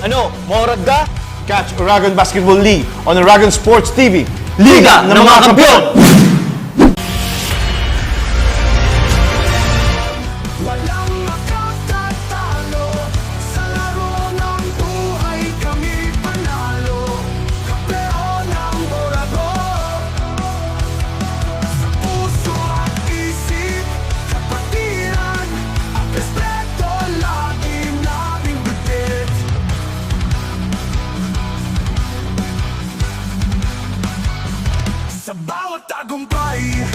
Ano, maurag ka? Catch Oragon Basketball League on Oragon Sports TV. Liga ng mga Kampiyon! Walang makatatalo sa laro ng buhay, kami panalo. Kampeon ng Oragon. Sa puso at isip, kapatiran, ang respeto lagi naming bitbit. Sa bawat tagumpay,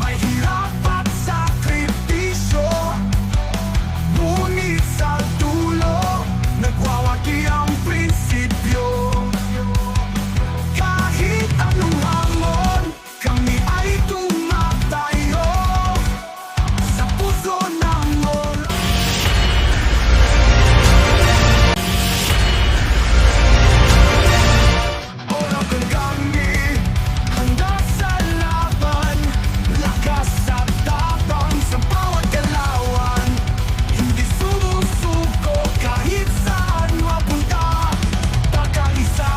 may hirap at sakripisyo. Ngunit sa dulo, nagwawagi ang prinsipyo. Kahit anong hamon, kami ay tumatayo sa puso ng Oragon kami, handa sa laban. Lakas at tapang sa bawat galawan. Hindi sumusuko kahit saan mapunta. Pagkaisa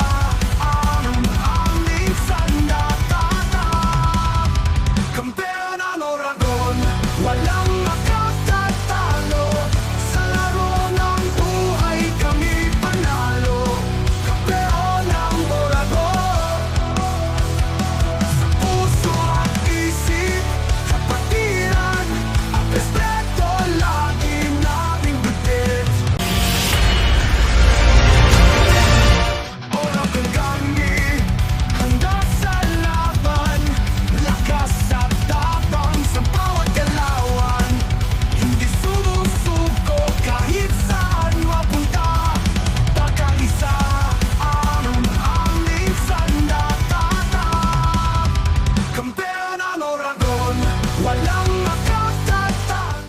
ang aming sandata. Kampeon ang Oragon, walang makatatalo. Sa laro ng buhay, kami panalo. Kampeon ang Oragon. Sa puso at isip, kapatiran, ang respeto lagi naming bitbit. Oragon kami, handa sa laban. Lakas at tapang sa bawat galawan. Hindi sumusuko kahit saan mapunta. Pagkaisa ang aming sandata. Kampeon ang Oragon, walang makatatalo.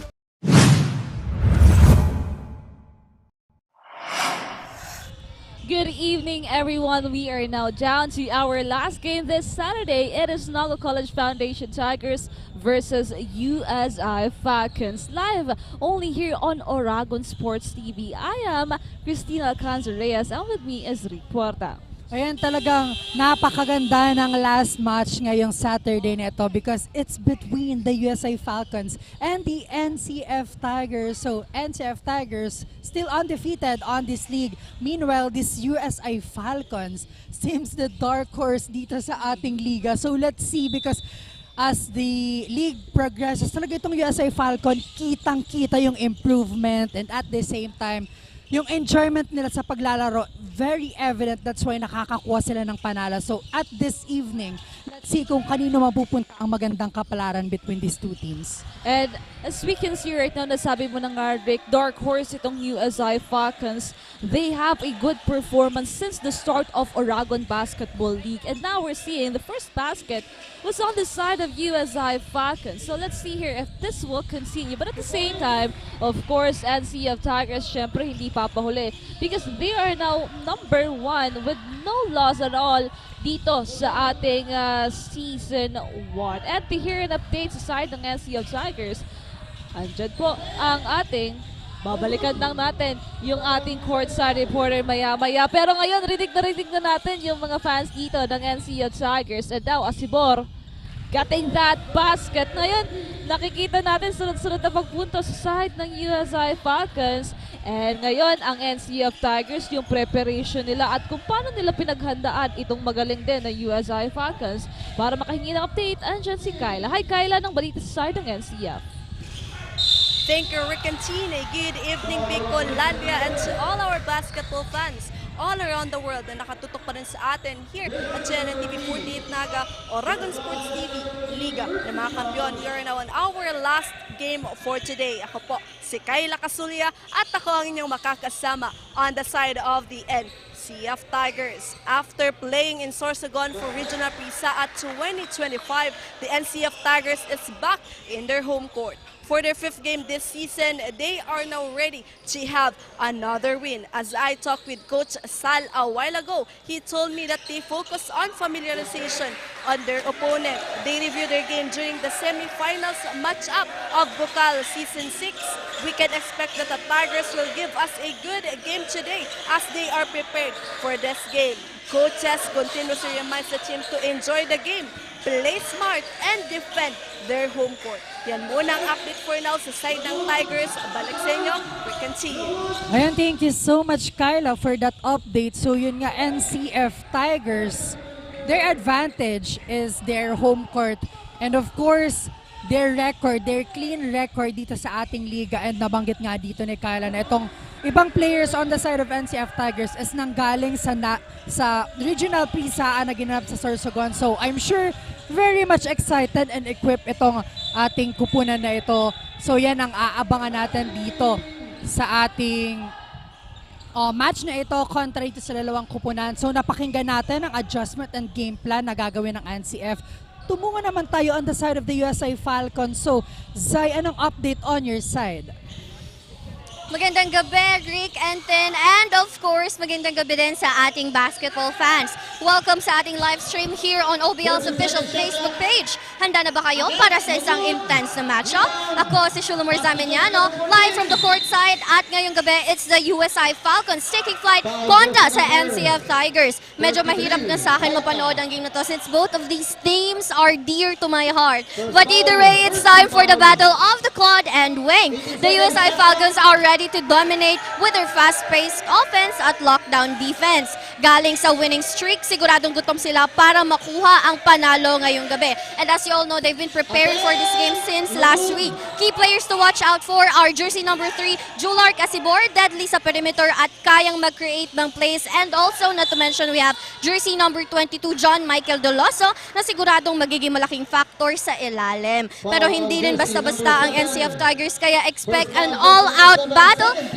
Good evening, everyone. We are now down to our last game this Saturday. It is Naga College Foundation Tigers versus USI Falcons, live only here on Oragon Sports TV. I am Christina CAMSUR, and with me is Reporta. Ayan, talagang napakaganda ng last match ngayong Saturday nito because it's between the USI Falcons and the NCF Tigers. So, NCF Tigers still undefeated on this league. Meanwhile, this USI Falcons seems the dark horse dito sa ating liga. So, let's see because as the league progresses, talaga itong USI Falcon, kitang-kita yung improvement and at the same time, yung enjoyment nila sa paglalaro, very evident. That's why nakakakuha sila ng panalo. So at this evening, let's see kung kanino mapupunta ang magandang kapalaran between these two teams. And as we can see right now, nasabi mo ng Rick, dark horse itong USI Falcons. They have a good performance since the start of Oragon Basketball League. And now we're seeing the first basket was on the side of USI Falcons. So let's see here if this will continue. But at the same time, of course, NCF Tigers, syempre hindi papahuli because they are now number 1 with no loss at all dito sa ating Season 1. And to hear an update sa side ng NCF Tigers, andyan po ang ating babalikan lang natin yung ating courtside reporter maya-maya. Pero ngayon, rinig na natin yung mga fans dito ng NCF Tigers. And now, Asibor, getting that basket. Ngayon, nakikita natin sunod-sunod na pagpunto sa side ng USI Falcons. And ngayon, ang NCF Tigers, yung preparation nila at kung paano nila pinaghandaan itong magaling din na USI Falcons. Para makahingi ng update, andyan si Kyla. Hi Kyla, ng balita sa side ng NCF. Thank you, Rick and Tina. Good evening, BICOL, Landia, and to all our basketball fans all around the world na nakatutok pa rin sa atin here at GNTV-Naga, Oragon Sports TV, Liga ng mga Kampiyon. We are now on our last game for today. Ako po si Kyla Kasulya at ako ang inyong makakasama on the side of the NCF NCF Tigers. After playing in Sorsogon for Regional PISA at 2025, the NCF Tigers is back in their home court. For their 5th game this season, they are now ready to have another win. As I talked with Coach Sal a while ago, he told me that they focus on familiarization on their opponent. They review their game during the semifinals matchup of BICOL Season 6. We can expect that the Tigers will give us a good game today as they are prepared for this game. Coaches continuously reminds the team to enjoy the game, play smart, and defend their home court. Yan muna ang update for now sa side ng Tigers. Balik sa inyo, we continue. Ayan, thank you so much, Kyla, for that update. So yun nga, NCF Tigers, their advantage is their home court. And of course, their record, their clean record dito sa ating liga. And nabanggit nga dito ni Kyla na itong ibang players on the side of NCF Tigers is nanggaling sa regional PISA na ginanap sa Sorsogon. So I'm sure very much excited and equipped itong ating kupunan na ito. So yan ang aabangan natin dito sa ating match na ito kontra ito sa dalawang kupunan. So napakinggan natin ang adjustment and game plan na gagawin ng NCF. Tumungo naman tayo on the side of the USA Falcons. So Zai, anong update on your side? Magandang gabi, Rick and Ten, and of course, magandang gabi din sa ating basketball fans. Welcome sa ating live stream here on OBL's official Facebook page. Handa na ba kayo para sa isang intense na matchup? Ako si Shulumar Zameniano, live from the court side, at ngayong gabi, it's the USI Falcons taking flight kontra sa NCF Tigers. Medyo mahirap na sa akin mapanood ang game na to since both of these teams are dear to my heart. But either way, it's time for the battle of the quad and wing. The USI Falcons are ready to dominate with their fast-paced offense at lockdown defense. Galing sa winning streak, siguradong gutom sila para makuha ang panalo ngayong gabi. And as you all know, they've been preparing for this game since last week. Key players to watch out for are jersey number 3, Jular Casibor, deadly sa perimeter at kayang mag-create ng plays. And also, not to mention, we have jersey number 22, John Michael Doloso, na siguradong magiging malaking factor sa ilalim. Pero hindi rin basta-basta ang NCF Tigers, kaya expect an all-out battle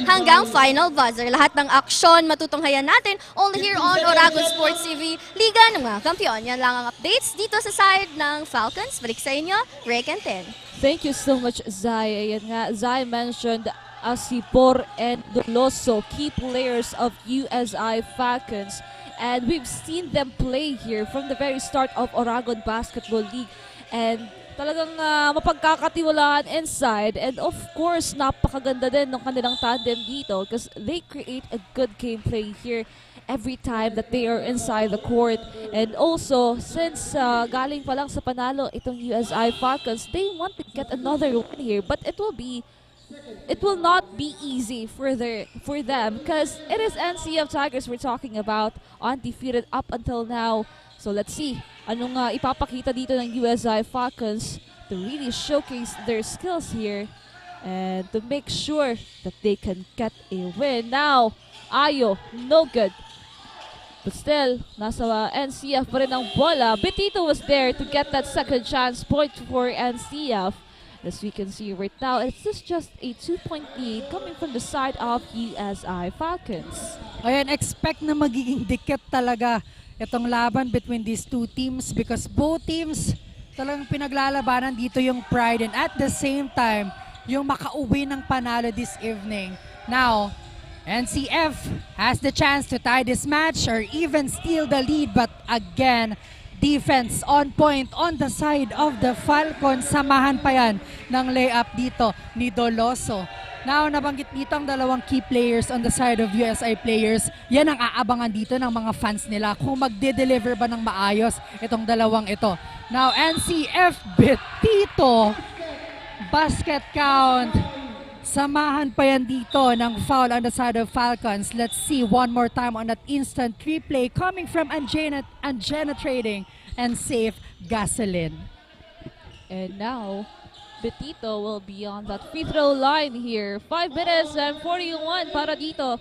hanggang final buzzer. Lahat ng aksyon matutunghayan natin only here on Oragon Sports TV, Liga ng mga Kampiyon. Yan lang ang updates dito sa side ng Falcons. Balik sa inyo, Rick and Ten. Thank you so much, Zai. Ayan nga, Zai mentioned Asipor and Doloso, key players of USI Falcons. And we've seen them play here from the very start of Oragon Basketball League. And talagang mapagkakatiwalaan inside. And of course, napakaganda din ng kanilang tandem dito because they create a good gameplay here every time that they are inside the court. And also, since galing pa lang sa panalo itong USI Falcons, they want to get another win here. But it will not be easy for them because it is NCF Tigers we're talking about, undefeated up until now. So let's see anong ipapakita dito ng USI Falcons to really showcase their skills here and to make sure that they can get a win. Now, Ayo, no good. But still, nasa NCF pa rin ang bola. Betito was there to get that second chance point for NCF. As we can see right now, it's just a 2-point lead coming from the side of USI Falcons. Ayan, expect na magiging dikit talaga itong laban between these two teams because both teams talagang pinaglalabanan dito yung pride and at the same time, yung makauwi ng panalo this evening. Now, NCF has the chance to tie this match or even steal the lead, but again, defense on point on the side of the Falcons. Samahan pa yan ng layup dito ni Doloso. Now, nabanggit dito ang dalawang key players on the side of USI players. Yan ang aabangan dito ng mga fans nila kung magde-deliver ba ng maayos itong dalawang ito. Now, NCF Betito, basket count. Samahan pa yan dito ng foul on the side of Falcons. Let's see one more time on that instant replay coming from Anjena Trading and Safe Gasoline. And now, Betito will be on that free throw line here. 5 minutes and 41 para dito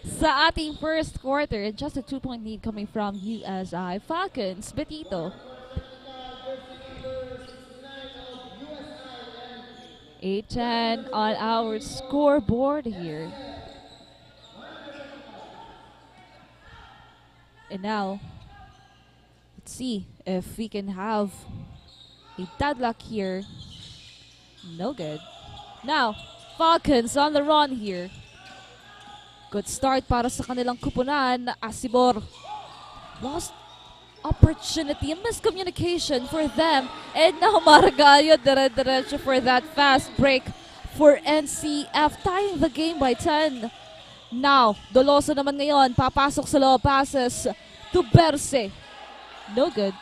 sa ating first quarter. And just a 2-point lead coming from USI Falcons. Betito. 8-10 on our scoreboard here. And now, let's see if we can have a deadlock here. No good. Now, Falcons on the run here. Good start para sa kanilang kupunan. Asibor lost opportunity, a miscommunication for them. And now Margallo dire-diretso for that fast break for NCF, tying the game by 10. Now, Doloso naman ngayon, papasok sa loob, passes to Berse. No good.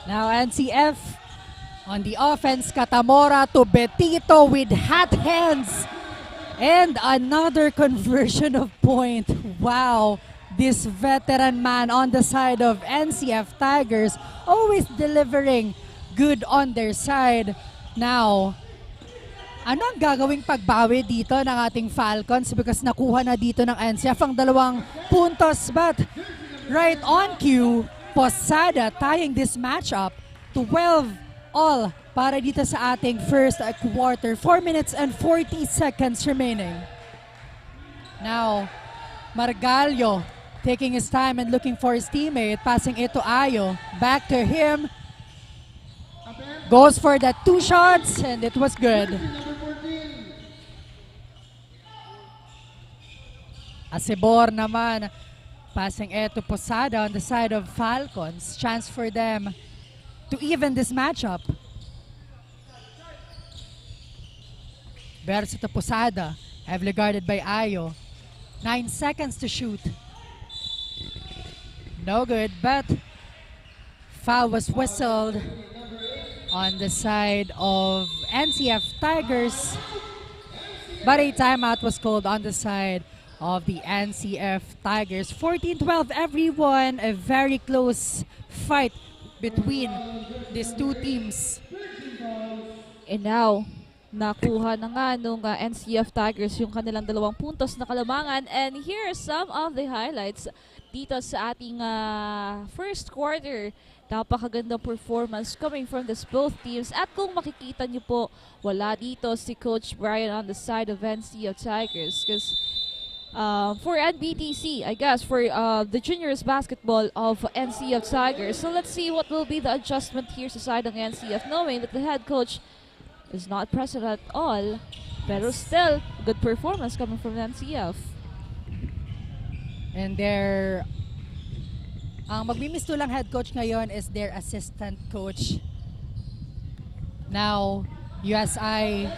Now NCF on the offense, Katamora to Betito with hot hands. And another conversion of point. Wow. This veteran man on the side of NCF Tigers, always delivering good on their side. Now, ano ang gagawing pagbawi dito ng ating Falcons because nakuha na dito ng NCF ang 2 puntos, but right on cue, Posada tying this matchup to 12 all para dito sa ating first quarter. 4 minutes and 40 seconds remaining. Now, Margallo taking his time and looking for his teammate, passing it to Ayo. Back to him. Goes for that 2 shots and it was good. Asibor naman, passing it to Posada on the side of Falcons. Chance for them to even this matchup. Verso to Posada, heavily guarded by Ayo. 9 seconds to shoot. No good, but foul was whistled on the side of NCF Tigers. But a timeout was called on the side of the NCF Tigers. 14-12 everyone, a very close fight between these two teams. And now, nakuha na nga nung NCF Tigers yung kanilang 2 puntos na kalamangan. And here are some of the highlights dito sa ating first quarter. Napakagandang performance coming from this both teams. At kung makikita nyo po, wala dito si Coach Brian on the side of NCF Tigers. Because for NBTC, I guess, for the juniors basketball of NCF Tigers. So let's see what will be the adjustment here sa side ng NCF, knowing that the head coach is not present at all. Pero still, good performance coming from NCF. And ang magmimisto lang head coach ngayon is their assistant coach. Now, USI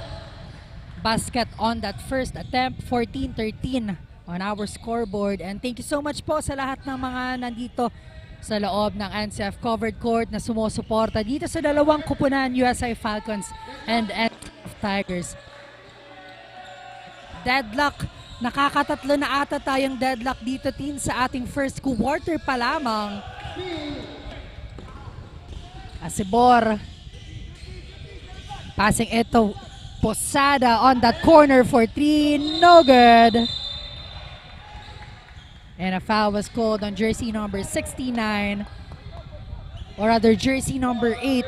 basket on that first attempt, 14-13 on our scoreboard. And thank you so much po sa lahat ng mga nandito sa loob ng NCF covered court na sumusuporta dito sa 2 kupunan, USI Falcons and NCF Tigers. Deadlock. Nakakatatlo na ata tayong deadlock dito, team, sa ating first quarter pa lamang. Asibor. Passing ito. Posada on that corner for 3. No good. And a foul was called on jersey number 69. Or rather, jersey number 8.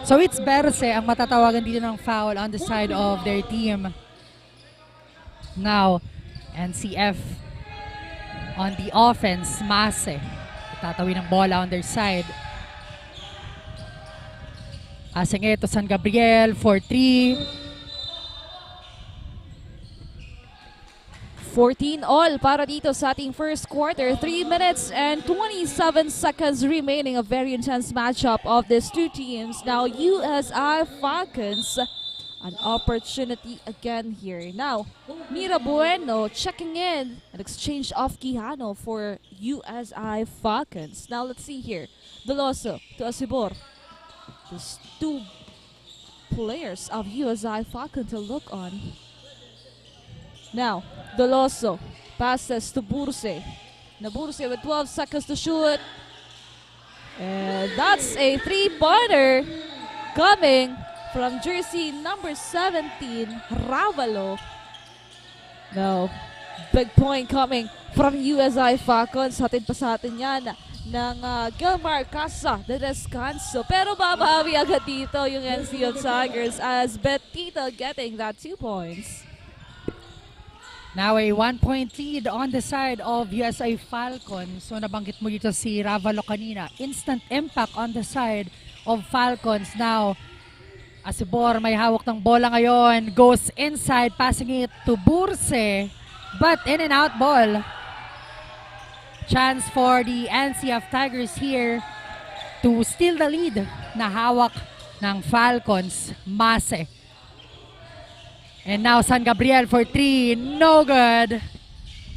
So it's Berse ang matatawagan dito ng foul on the side of their team. Now, NCF on the offense, Mase. Tatawin ng bola on their side. Passing ito San Gabriel for 3. 14 all para dito sa ating first quarter. 3 minutes and 27 seconds remaining. A very intense matchup of these two teams. Now, USI Falcons, an opportunity again here. Now, Mira Bueno checking in. An exchange of Quijano for USI Falcons. Now, let's see here. Doloso to Asibor. Just 2 players of USI Falcon to look on. Now, Doloso passes to Burse. Now Burse with 12 seconds to shoot. And that's a 3-pointer coming from jersey number 17, Ravalo. Now, big point coming from USI Falcons. Hatid pa sa atin yan ng GILMAR, CASA, DESCANSO. Pero babawi agad dito yung NCF Tigers as Betito getting that 2 points. Now a 1-point lead on the side of USA Falcons. So nabanggit mo dito si Ravalo kanina. Instant impact on the side of Falcons. Now, Asibor may hawak ng bola ngayon. Goes inside, passing it to Burse. But in and out ball. Chance for the NCF Tigers here to steal the lead na hawak ng Falcons. Mase. And now San Gabriel for 3, no good.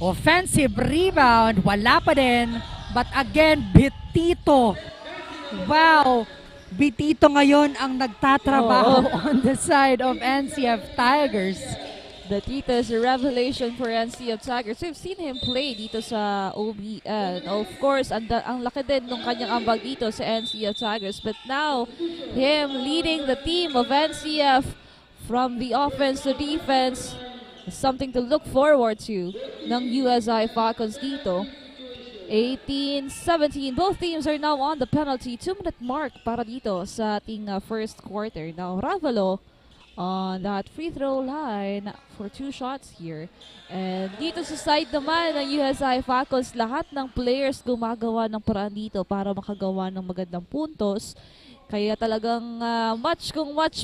Offensive rebound, wala pa din. But again, Bitito. Wow, Bitito ngayon ang nagtatrabaho on the side of NCF Tigers. Bitito is a revelation for NCF Tigers. We've seen him play dito sa OBN. Of course, ang laki din nung kanyang ambag dito sa NCF Tigers. But now, him leading the team of NCF from the offense to defense is something to look forward to ng USI Falcons dito. 18-17. Both teams are now on the penalty 2-minute mark para dito sa ating first quarter. Now, Ravalo on that free throw line for 2 shots here. And dito sa side naman ng USI Falcons, lahat ng players gumagawa ng paraan dito para makagawa ng magandang puntos. Kaya talagang match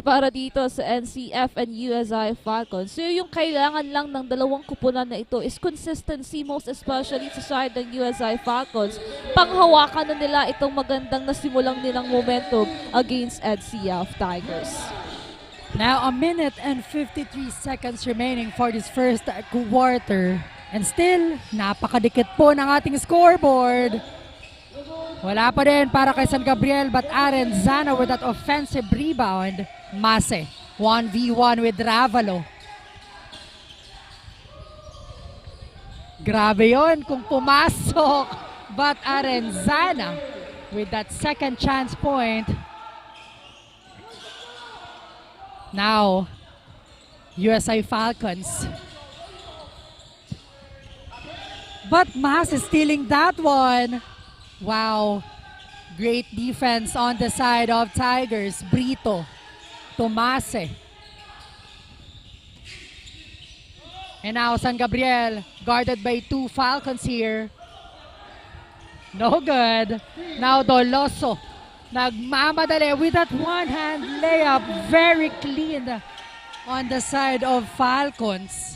para dito sa NCF and USI Falcons. So yung kailangan lang ng dalawang kupunan na ito is consistency, most especially sa side ng USI Falcons. Panghawakan na nila itong magandang nasimulang nilang momentum against NCF Tigers. Now, 1 minute and 53 seconds remaining for this first quarter. And still, napakadikit po ng ating scoreboard. Wala pa din para kay San Gabriel, but Aren Zana with that offensive rebound. Mase, 1v1 with Ravalo. Grabe yon kung pumasok. But Aren Zana with that second chance point. Now, USI Falcons. But Mas is stealing that one. Wow. Great defense on the side of Tigers. Brito. Tomase. And now San Gabriel guarded by 2 Falcons here. No good. Now Doloso. Nagmamadali with that one-hand layup. Very clean on the side of Falcons.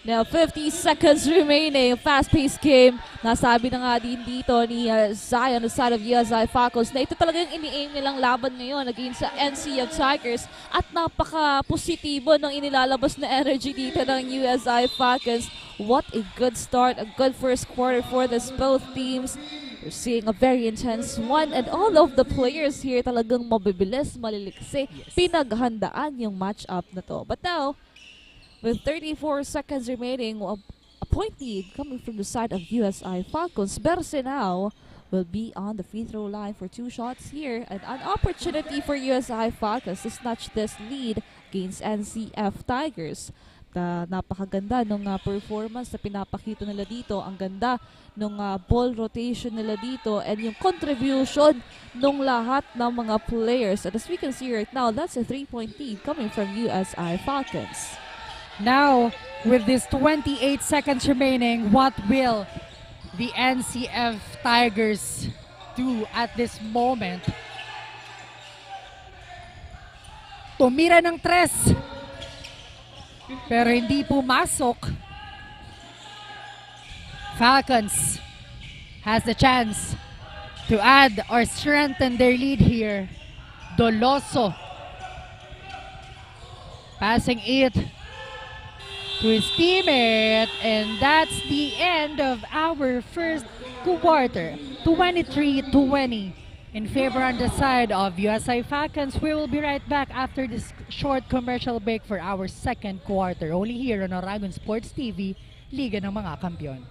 Now, 50 seconds remaining. Fast-paced game. Nasabi na nga din dito ni Zion on the side of USI Falcons na ito talagang ini-aim nilang laban ngayon against sa NCF Tigers at napaka-positibo ng inilalabas na energy dito ng USI Falcons. What a good start, a good first quarter for this both teams. We're seeing a very intense one and all of the players here talagang mabibilis, maliliksi. Pinaghandaan yung match-up na to. But now, with 34 seconds remaining, a point lead coming from the side of USI Falcons. Berse now will be on the free throw line for 2 shots here. And an opportunity for USI Falcons to snatch this lead against NCF Tigers. Napakaganda nung performance na pinapakita nila dito. Ang ganda nung ball rotation nila dito and yung contribution nung lahat ng mga players. And as we can see right now, that's a 3-point lead coming from USI Falcons. Now, with this 28 seconds remaining, what will the NCF Tigers do at this moment? Tumira ng 3, pero hindi pumasok. Falcons has the chance to add or strengthen their lead here. Doloso passing it to his teammate, and that's the end of our first quarter. 23-20 in favor on the side of USI Falcons. We will be right back after this short commercial break for our second quarter. Only here on Oragon Sports TV, Liga ng mga Kampiyon.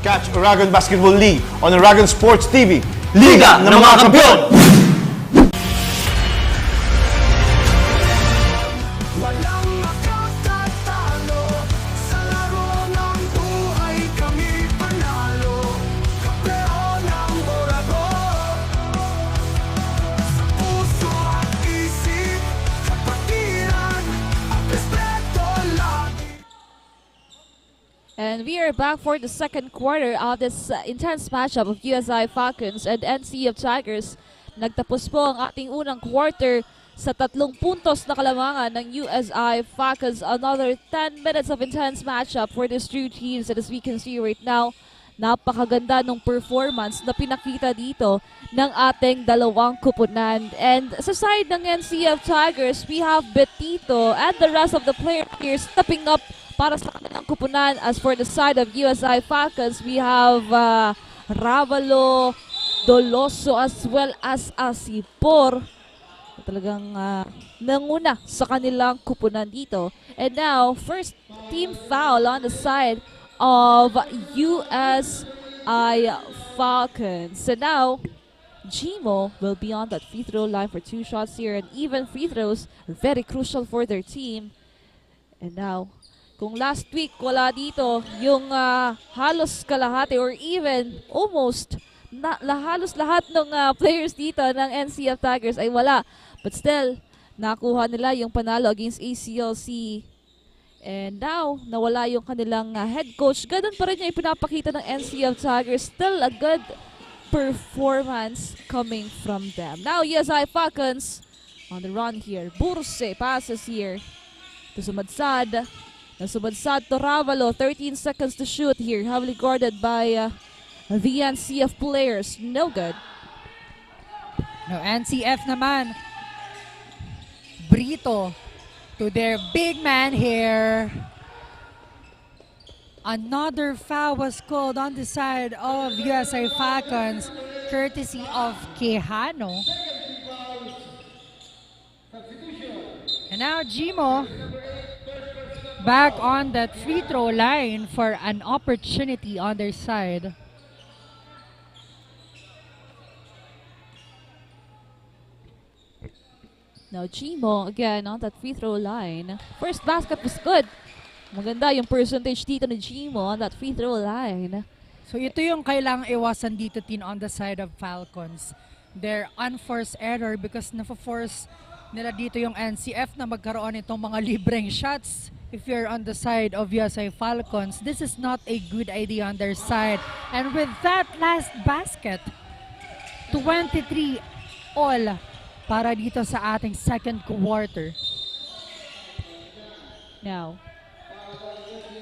Catch Oragon Basketball League on Oragon Sports TV. Liga ng mga Kampiyon! Walang makatatalo. Sa laro ng buhay kami panalo. Kampeon ng Oragon. Sa puso at isip, kapatiran at respeto lagi. And we are back for the second quarter of this intense matchup of USI Falcons and NCF Tigers. Nagtapos po ang ating unang quarter sa 3 puntos na kalamangan ng USI Falcons. Another 10 minutes of intense matchup for these two teams. And as we can see right now, napakaganda ng performance na pinakita dito ng ating dalawang kupunan. And sa side ng NCF Tigers, we have Betito and the rest of the players here stepping up para sa kanilang kupunan. As for the side of USI Falcons, we have Ravalo, Doloso, as well as Asipor. Talagang nanguna sa kanilang kupunan dito. And now, first team foul on the side of USI Falcons. So now, Gmo will be on that free throw line for 2 shots here. And even free throws are very crucial for their team. And now, kung last week wala dito yung halos kalahati or even almost halos lahat ng players dito ng NCF Tigers ay wala. But still, nakuha nila yung panalo against ACLC. And now, nawala yung kanilang head coach. Ganun pa rin yung ipinapakita ng NCF Tigers. Still a good performance coming from them. Now, USI Falcons on the run here. Burse passes here to Sumadsad. Nasumadsad to Ravalo. 13 seconds to shoot here. Heavily guarded by the NCF players. No good. No, NCF naman. Brito to their big man here. Another foul was called on the side of USI Falcons, courtesy of Quijano. And now Gmo back on that free throw line for an opportunity on their side. Now Gmo again on that free throw line. First basket was good. Maganda yung percentage dito ni Gmo on that free throw line. So ito yung kailangang iwasan dito tin on the side of Falcons. Their unforced error because nafa-force nila dito yung NCF na magkaroon itong mga libreng shots. If you're on the side of USI Falcons, this is not a good idea on their side. And with that last basket, 23 all para dito sa ating second quarter. Now,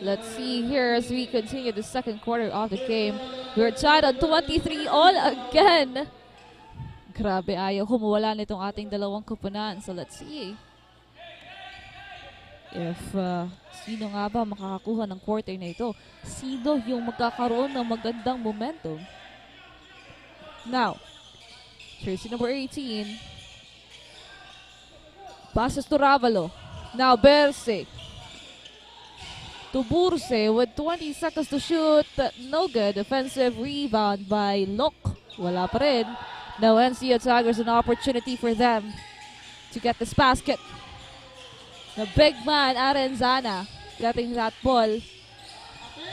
let's see here as we continue the second quarter of the game. We're tied on 23 all again. Grabe, ayaw humuwala nitong ating dalawang kupunan. So let's see if sino nga ba makakakuha ng quarter na ito. Sino yung magkakaroon ng magandang momentum. Now, jersey number 18. Passes to Ravalo. Now Berse. To Burse with 20 seconds to shoot. No good. Defensive rebound by Lok. Wala pa rin. Now NCF Tigers an opportunity for them to get this basket. The big man, Arenzana, getting that ball.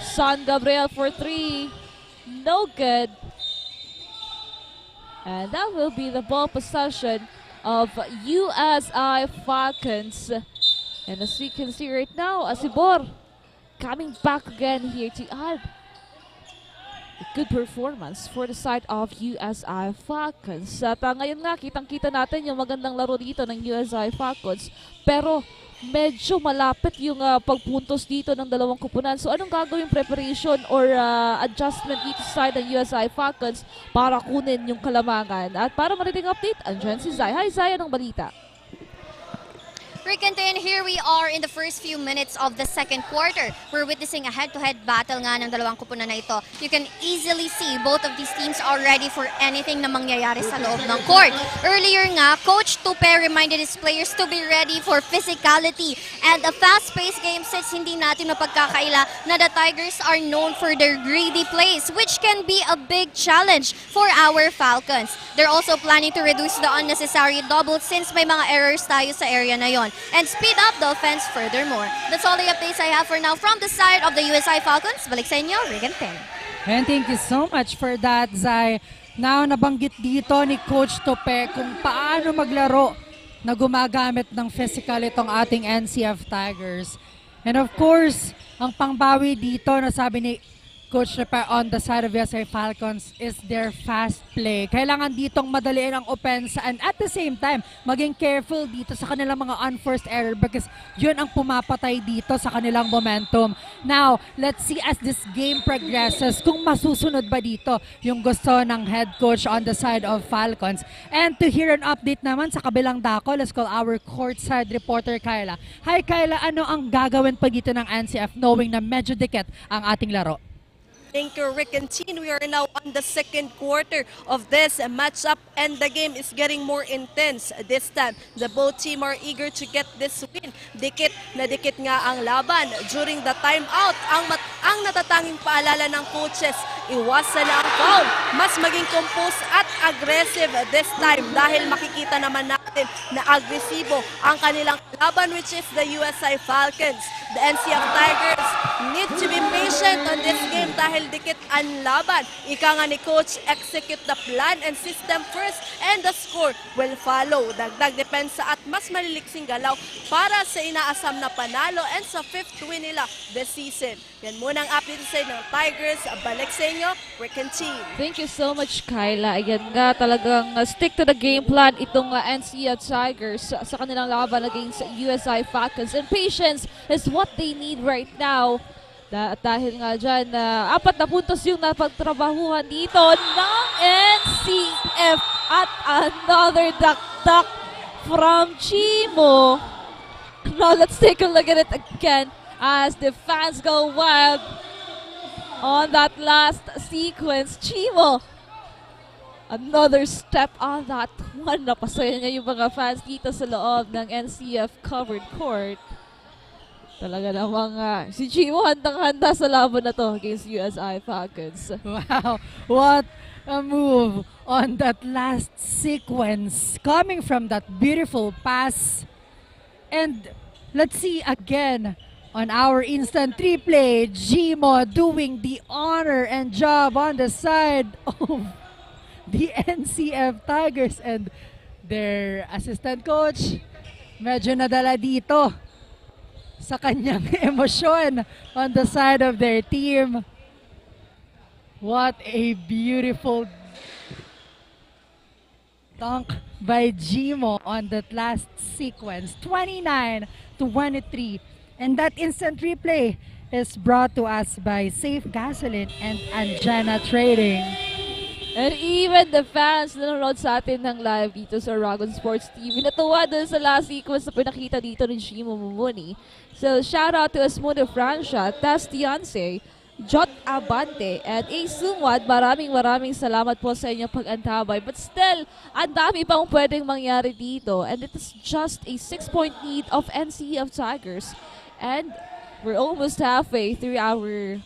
San Gabriel for 3. No good. And that will be the ball possession of USI Falcons. And as we can see right now, Asibor coming back again here to add a good performance for the side of USI Falcons. At ngayon nga, kitang-kita natin yung magandang laro dito ng USI Falcons. Pero medyo malapit yung pagpuntos dito ng dalawang kupunan. So anong gagawing preparation or adjustment dito sa side ng USI Falcons para kunin yung kalamangan? At para marinig update, andyan si Zay. Hi Zay, anong balita? Rick and Tin, here we are in the first few minutes of the second quarter. We're witnessing a head-to-head battle nga ng dalawang kupunan na ito. You can easily see both of these teams are ready for anything na mangyayari sa loob ng court. Earlier nga, Coach Tupe reminded his players to be ready for physicality and a fast-paced game since hindi natin mapagkakaila na the Tigers are known for their greedy plays, which can be a big challenge for our Falcons. They're also planning to reduce the unnecessary doubles since may mga errors tayo sa area na yon, and speed up the offense furthermore. That's all the updates I have for now from the side of the USI Falcons. Balik sa inyo, Rick and Tin. And thank you so much for that, Zai. Now, nabanggit dito ni Coach Tope kung paano maglaro na gumagamit ng physical itong ating NCF Tigers. And of course, ang pangbawi dito na sabi ni Coach Tope on the side of USI Falcons is their fast play. Kailangan ditong madaliin ang offense and at the same time, maging careful dito sa kanilang mga unforced error because yun ang pumapatay dito sa kanilang momentum. Now, let's see as this game progresses kung masusunod ba dito yung gusto ng head coach on the side of Falcons. And to hear an update naman sa kabilang dako, let's call our courtside reporter Kyla. Hi Kyla, ano ang gagawin pa dito ng NCF knowing na medyo dikit ang ating laro? Thank you, Rick and Teen. We are now on the second quarter of this matchup and the game is getting more intense this time. The both team are eager to get this win. Dikit na dikit nga ang laban. During the timeout, ang natatanging paalala ng coaches, iwasan na ang foul. Mas maging composed at aggressive this time dahil makikita naman natin na agresibo ang kanilang laban, which is the USI Falcons. The NCF Tigers need to be patient on this game dahil dikit ang laban. Ika nga ni Coach, execute the plan and system first and the score will follow. Dagdag depensa at mas maliliksing galaw para sa inaasam na panalo and sa 5th win nila this season. Yan muna ang update sa ng Tigers. Balik sa inyo, Rick and Team. Thank you so much, Kyla. Ayan nga, talagang stick to the game plan itong NCF Tigers sa kanilang laban against USI Falcons. And patience is what they need right now. Dahil nga dyan, 4 na puntos yung napagtrabahuhan dito ng NCF at another duck from Chimo. Now let's take a look at it again as the fans go wild on that last sequence. Chimo, another step on that one. Napasaya niya yung mga fans dito sa loob ng NCF covered court. Talaga namang si Chimo handang-handa sa laban na to against USI Falcons. Wow, what a move on that last sequence coming from that beautiful pass. And let's see again on our instant replay, Chimo doing the honor and job on the side of the NCF Tigers and their assistant coach. Medyo nadala dito sa kanyang emosyon on the side of their team. What a beautiful dunk by Chimo on that last sequence. 29-23. And that instant replay is brought to us by Safe Gasoline and Anjana Trading. And even the fans na nanonood sa atin ng live dito sa Oragon Sports TV, natuwa dun sa last sequence na pinakita dito ni Chimo Mumuni. So shout out to Asmundo Francia, Tastianse, Jot Abante, and A. Sumwad. Maraming salamat po sa inyong pag-antabay. But still, ang dami pang pwedeng mangyari dito. And it is just a 6-point lead of NCF Tigers. And we're almost halfway through our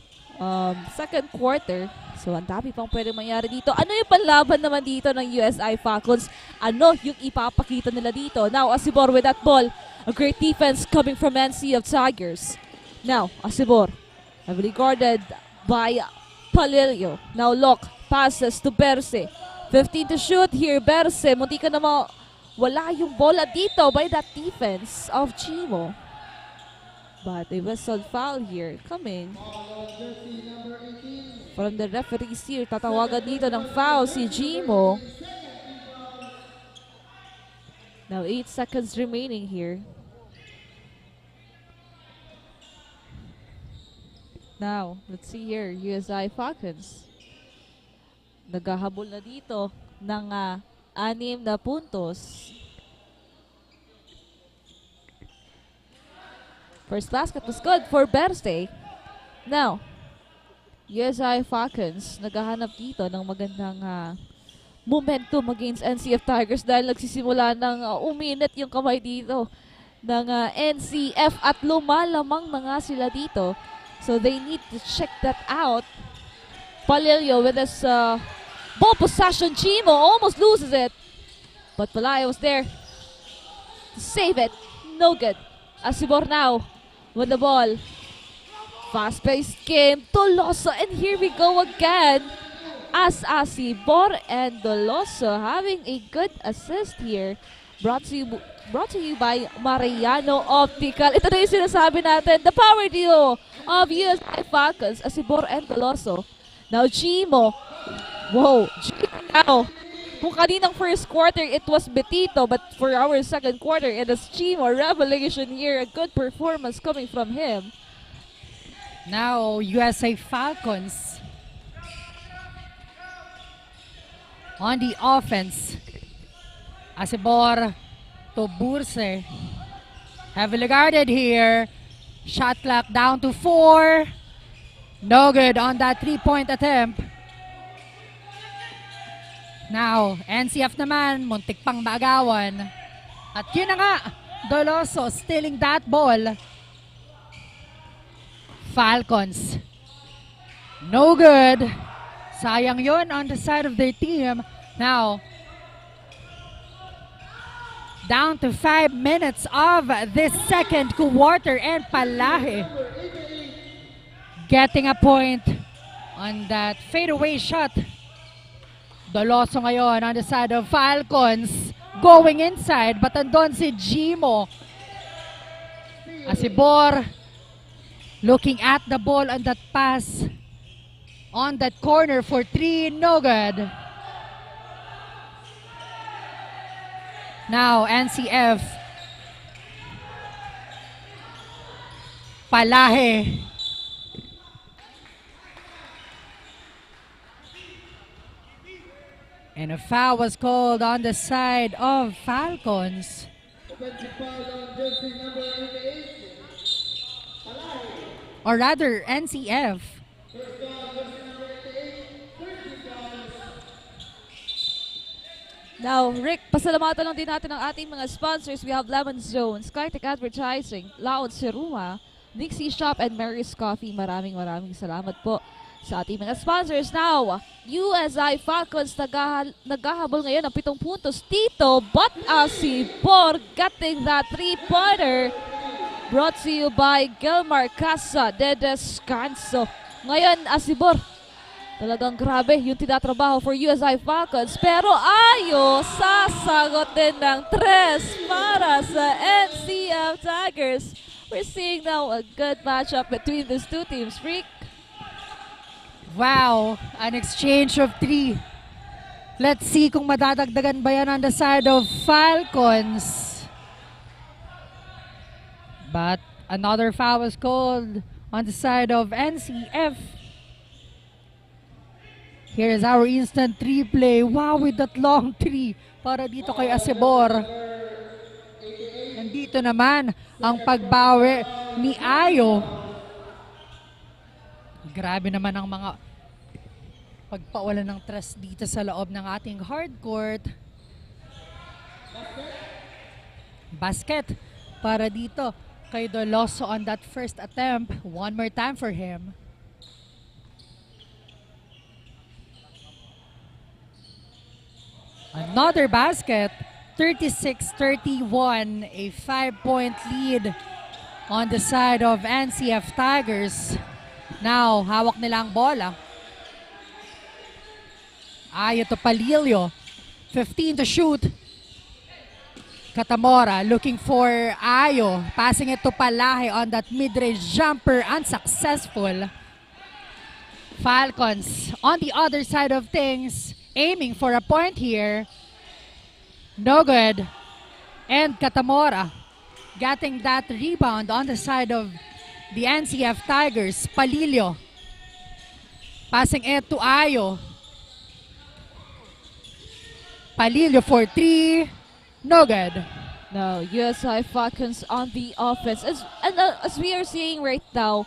second quarter. So, ang dami pang pwedeng mangyari dito. Ano yung panlaban naman dito ng USI Falcons? Ano yung ipapakita nila dito? Now, Asibor with that ball. A great defense coming from NCF Tigers. Now, Asibor. Heavily guarded by Palilio. Now, look. Passes to Berse. 15 to shoot here. Berse. Munti ka na wala yung bola dito by that defense of Chimo. But a whistle foul here coming from the referees here. Tatawagan dito ng foul si Chimo. Now 8 seconds remaining here. Now, let's see here. USI Falcons. Naghahabol na dito ng 6 na puntos. First basket was good for Bernstay. Now, USI Falcons naghahanap dito ng magandang momentum against NCF Tigers dahil nagsisimula ng uminit yung kamay dito ng NCF at lumalamang na nga sila dito. So they need to check that out. Palilio with his ball possession. Chimo almost loses it. But Palaya was there to save it. No good. Asibor now with the ball. Fast-paced game. Doloso, and here we go again. As Asibor and Doloso having a good assist here. Brought to you by Mariano Optical. Ito na yung sinasabi natin. The power duo of USI Falcons. Asibor and Doloso. Now Chimo. Whoa. Chimo now. Kung kaninang first quarter, it was Betito. But for our second quarter, it is Chimo. Revelation here. A good performance coming from him. Now, USA Falcons on the offense. Asibor to Burse. Heavily guarded here. Shot clock down to 4. No good on that 3-point attempt. Now, NCF naman, muntik pang maagawan. At yun na nga, Doloso stealing that ball. Falcons. No good. Sayang yun on the side of their team. Now, down to 5 minutes of this second quarter and Palahe getting a point on that fadeaway shot. Doloso ngayon on the side of Falcons going inside, but andon si Jimo. Asibor looking at the ball on that pass on that corner for 3, no good. Now NCF. Palahe. And a foul was called on the side of Falcons. Or rather, NCF. Now, Rick, pasalamatan lang din natin ang ating mga sponsors. We have Lemon Zone, Skytech Advertising, Laon Seruma, Dixie Shop, and Mary's Coffee. Maraming salamat po sa ating mga sponsors. Now, USI Falcons naghahabol ngayon ng 7 puntos. Tito, but Asibor getting that 3-pointer. Brought to you by GILMAR, CASA, DESCANSO. Ngayon, Asibor, talagang grabe yung tinatrabaho for USI Falcons. Pero ayo, sasagotin ng 3 para sa NCF Tigers. We're seeing now a good matchup between these two teams. Freak. Wow, an exchange of 3. Let's see kung madadagdagan ba yan on the side of Falcons. But another foul was called on the side of NCF. Here is our instant 3 play. Wow, with that long 3 para dito kay Asibor. Nandito naman ang pagbawi ni Ayo. Grabe naman ang mga pagpawala ng trust dito sa loob ng ating hardcourt. Basket para dito kay Doloso on that first attempt. One more time for him. Another basket. 36-31. A 5-point lead on the side of NCF Tigers. Now, hawak nila ang bola. Ayo to Palilio. 15 to shoot. Katamora looking for Ayo. Passing it to Palahe on that mid-range jumper. Unsuccessful. Falcons on the other side of things. Aiming for a point here. No good. And Katamora getting that rebound on the side of the NCF Tigers. Palilio. Passing it to Ayo. Palilio for 3. No good. Now, USI Falcons on the offense. As we are seeing right now,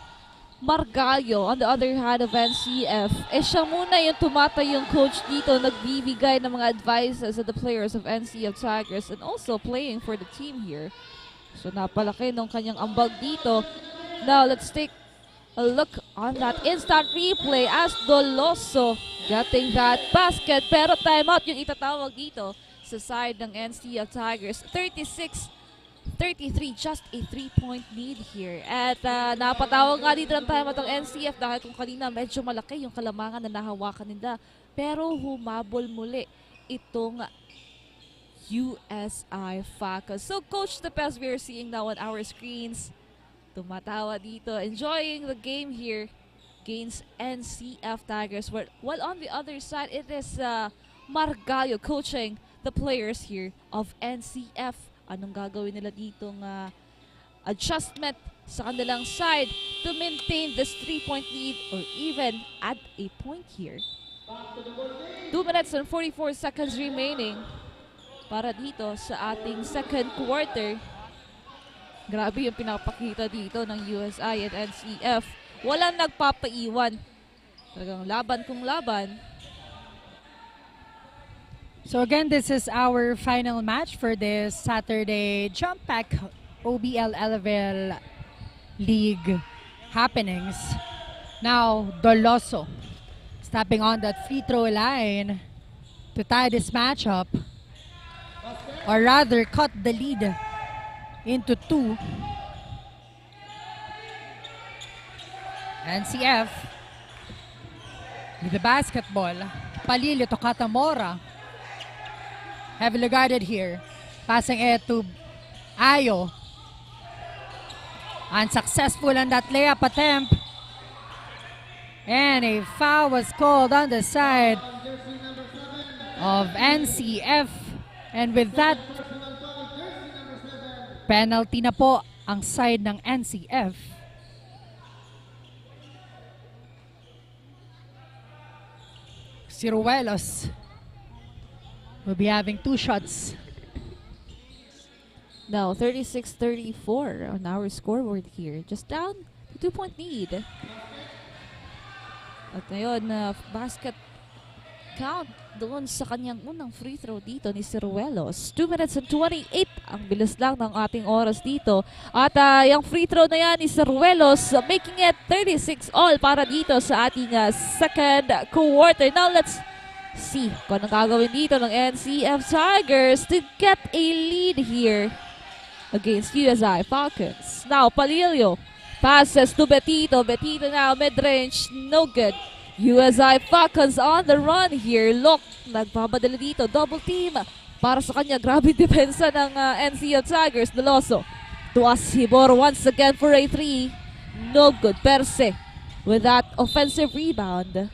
Margallo, on the other hand of NCF, siya muna yung tumatay yung coach dito, nagbibigay ng mga advices to the players of NCF Tigers and also playing for the team here. So napalaki nung kanyang ambag dito. Now, let's take a look on that instant replay as Doloso getting that basket. Pero timeout yung itatawag dito sa side ng NCF Tigers. 36-33, just a 3-point lead here. At napatawag nga dito ng timeout ng NCF dahil kung kanina medyo malaki yung kalamangan na nahawakan nila. Pero humabol muli itong USI Falcons. So Coach Tepes, we are seeing now on our screens, tumatawa dito, enjoying the game here against NCF Tigers. While on the other side, it is Margallo coaching the players here of NCF. Anong gagawin nila ditong adjustment sa kanilang side to maintain this 3-point lead or even add a point here. 2 minutes and 44 seconds remaining para dito sa ating second quarter. Grabe yung pinapakita dito ng USI at NCF. Walang nagpapaiwan. Talagang laban kung laban. So again, this is our final match for this Saturday Jump Pack OBL Elavil League happenings. Now, Doloso stepping on that free throw line to tie this matchup, or rather cut the lead into 2. NCF with the basketball. Palilio to Katamora. Heavily guarded here. Passing it to Ayo. Unsuccessful on that layup attempt. And a foul was called on the side of NCF. And with that, penalty na po ang side ng NCF. Ciruelos will be having 2 shots. Now, 36-34 on our scoreboard here. Just down to 2-point lead. At ngayon, basket count doon sa kanyang unang free throw dito ni Ciruelos. 2 minutes and 28. Ang bilis lang ng ating oras dito. At yung free throw na yan ni Ciruelos, making it 36 all para dito sa ating second quarter. Now, let's see kung anong gagawin dito ng NCF Tigers to get a lead here against USI Falcons. Now, Palilio passes to Betito. Betito now, mid-range, no good. USI Falcons on the run here. Look, nagpapadala dito. Double team para sa kanya. Grabe depensa ng NCF Tigers. Doloso to Asibor once again for a 3. No good. Perse with that offensive rebound.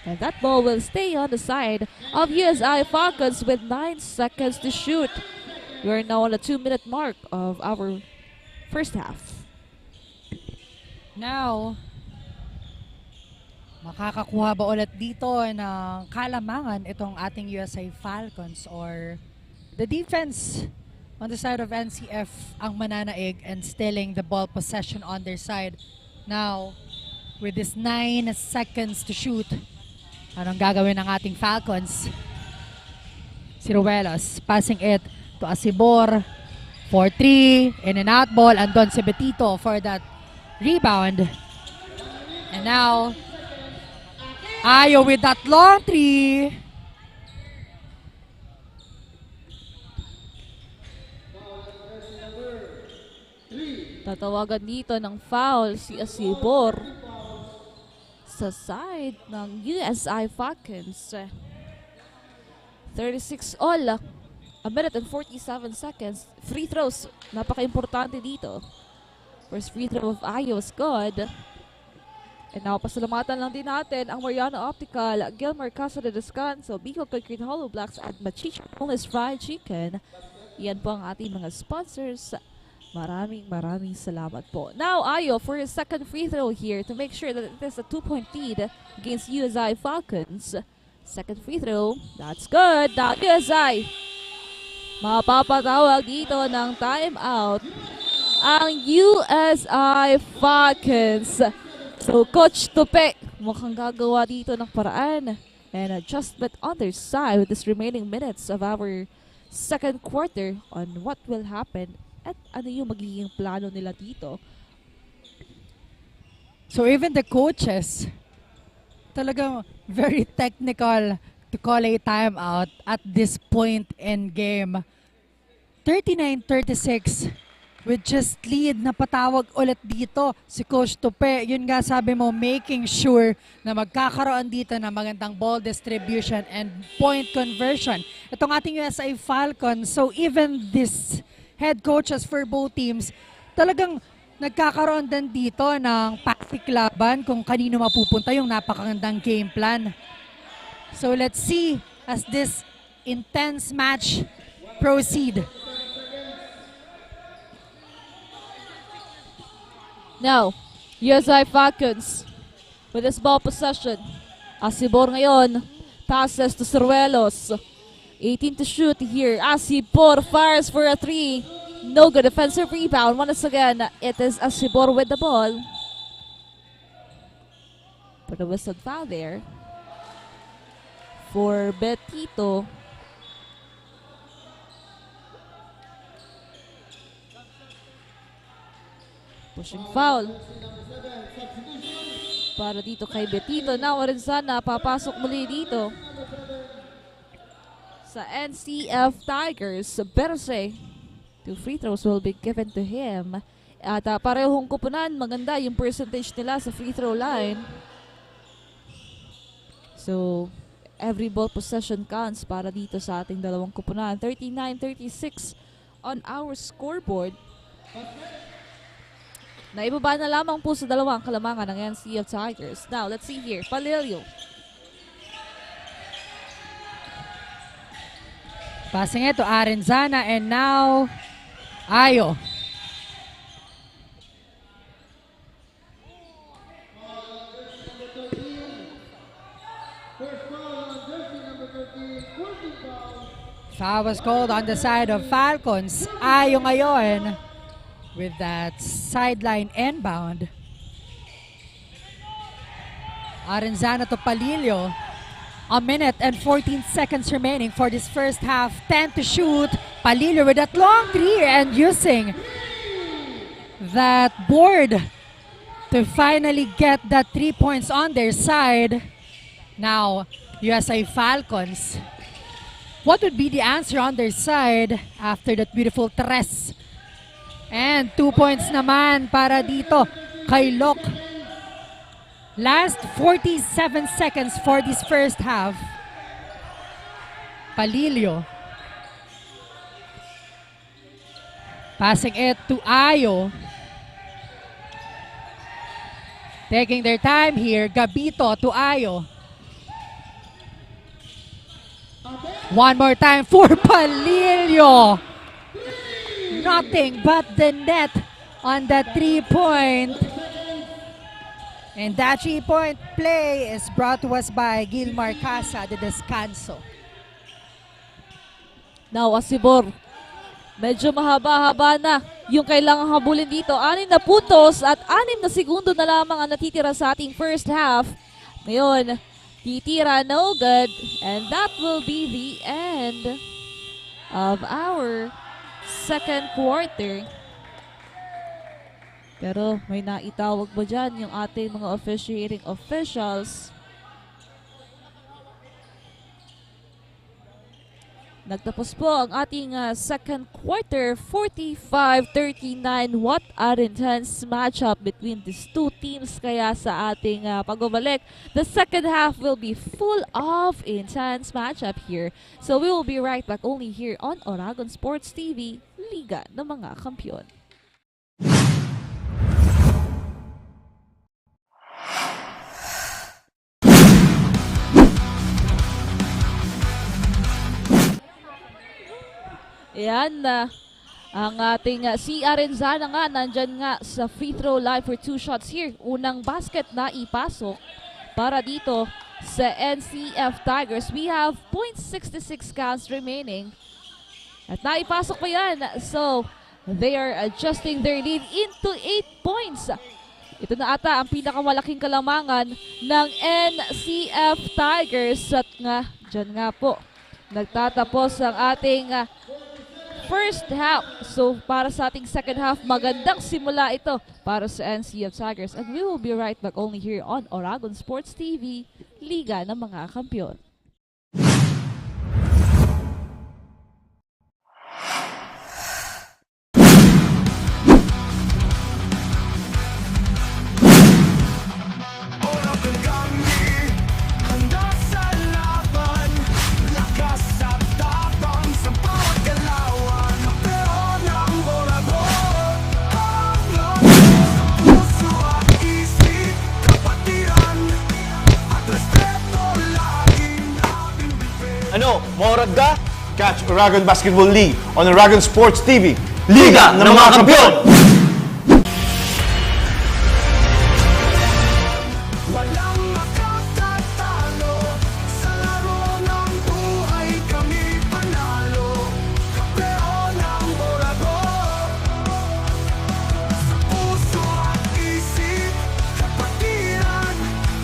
And that ball will stay on the side of USI Falcons with 9 seconds to shoot. We are now on the 2-minute mark of our first half. Now, makakakuha ba ulit dito ng kalamangan itong ating USI Falcons, or the defense on the side of NCF ang mananaig and stealing the ball possession on their side? Now, with this 9 seconds to shoot, anong gagawin ng ating Falcons? Ciruelos passing it to Asibor for 3, in and out ball, andon si Betito for that rebound. And now, Ayo with that long 3. Tatawagan dito ng foul si Asibor sa side ng USI Falcons. 36 all. A minute and 47 seconds. Free throws, napaka-importante dito. First free throw of Ayo is good. And now, pasalamatan lang din natin ang Mariano Optical, GILMAR, CASA, DESCANSO, BICOL Concrete Hollow Blocks at MACHICHU Boneless Fried Chicken. Yan po ang ating mga sponsors. Maraming salamat po. Now, Ayo for his second free throw here to make sure that it is a 2-point lead against USI Falcons. Second free throw, that's good. Now, USI Mapapatawag dito ng timeout ang USI Falcons. So Coach Tupe mukhang gagawa dito ng paraan and adjustment on their side with this remaining minutes of our second quarter on what will happen at ano yung magiging plano nila dito. So even the coaches, talagang very technical to call a timeout at this point in game. 39-36 with just lead na patawag ulit dito si Coach Tupe. Yun nga sabi mo, making sure na magkakaroon dito ng magandang ball distribution and point conversion. Itong ating USI Falcons, so even this head coaches for both teams, talagang nagkakaroon din dito ng pakikilaban kung kanino mapupunta yung napakagandang game plan. So let's see as this intense match proceed. Now, USI Falcons with this ball possession. Asibor ngayon, passes to Soruelos. 18 to shoot here. Asibor fires for a 3. No good defensive rebound. Once again, it is Asibor with the ball. But a whistle foul there for Betito. Pushing foul para dito kay Betito. Now Orenzana papasok muli dito sa NCF Tigers. Better say 2 free throws will be given to him. At parehong kupunan, maganda yung percentage nila sa free throw line. So every ball possession counts para dito sa ating dalawang kupunan. 39-36 on our scoreboard. Naibaba na lamang po sa dalawang kalamangan ng NCF Tigers. Now, let's see here. Palilio. Passing it to Arenzana and now Ayo. Foul was called on the side of Falcons. Ayo ngayon with that sideline inbound. Arenzana to Palilio. A minute and 14 seconds remaining for this first half. 10 to shoot. Palilio with that long three and using that board to finally get that 3 points on their side. Now, USA Falcons. What would be the answer on their side after that beautiful tres? And 2 points naman para dito kay Lok. Last 47 seconds for this first half. Palilio. Passing it to Ayo. Taking their time here. Gabito to Ayo. One more time for Palilio. Nothing but the net on that 3-point. And that 3-point play is brought to us by GILMAR CASA, the DESCANSO. Now, Asibor. Medyo mahaba-haba na yung kailangang habulin dito. 6 na puntos at 6 na segundo na lamang ang natitira sa ating first half. Ngayon, titira no good. And that will be the end of our second quarter. Pero may naitawag mo dyan yung ating mga officiating officials. Nagtapos po ang ating second quarter, 45-39. What an intense matchup between these two teams. Kaya sa ating pagbabalik, the second half will be full of intense matchup here. So we will be right back only here on Oragon Sports TV, Liga ng mga Kampiyon. Ayan na ang ating si Arenzana nga nandyan nga sa free throw line for 2 shots here. Unang basket na ipasok para dito sa NCF Tigers. We have .66 counts remaining. At naipasok pa yan. So, they are adjusting their lead into 8 points. Ito na ata ang pinakamalaking kalamangan ng NCF Tigers. At nga, dyan nga po, nagtatapos ang ating first half. So, para sa ating second half, magandang simula ito para sa NCF Tigers. And we will be right back only here on Oragon Sports TV, Liga ng mga Kampiyon. Oragon kami, handa sa laban. Lakas at tapang sa bawat galawan. Kapero ng Oragon, ang puso at isip, kapatiran at respeto laging ating bibig. Ano, mahorag ka? Catch Oragon Basketball League on Oragon Sports TV, Liga ng mga Kampiyon! Walang makatatalo sa laro ng buhay, kami panalo. Kapero ng Oragon, sa puso at isip, kapatiran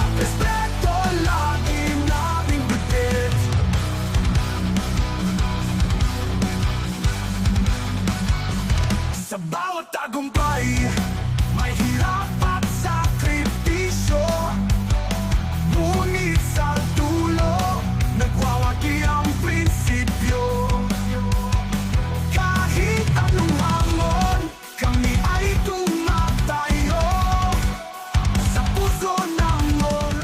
at respeto laging nating bigit. Sa bawat tagumpay, may hirap at sakripisyo. Ngunit sa dulo, nagwawagi ang prinsipyo. Kahit anong hamon, kami ay tumatayo sa puso ng Oragon.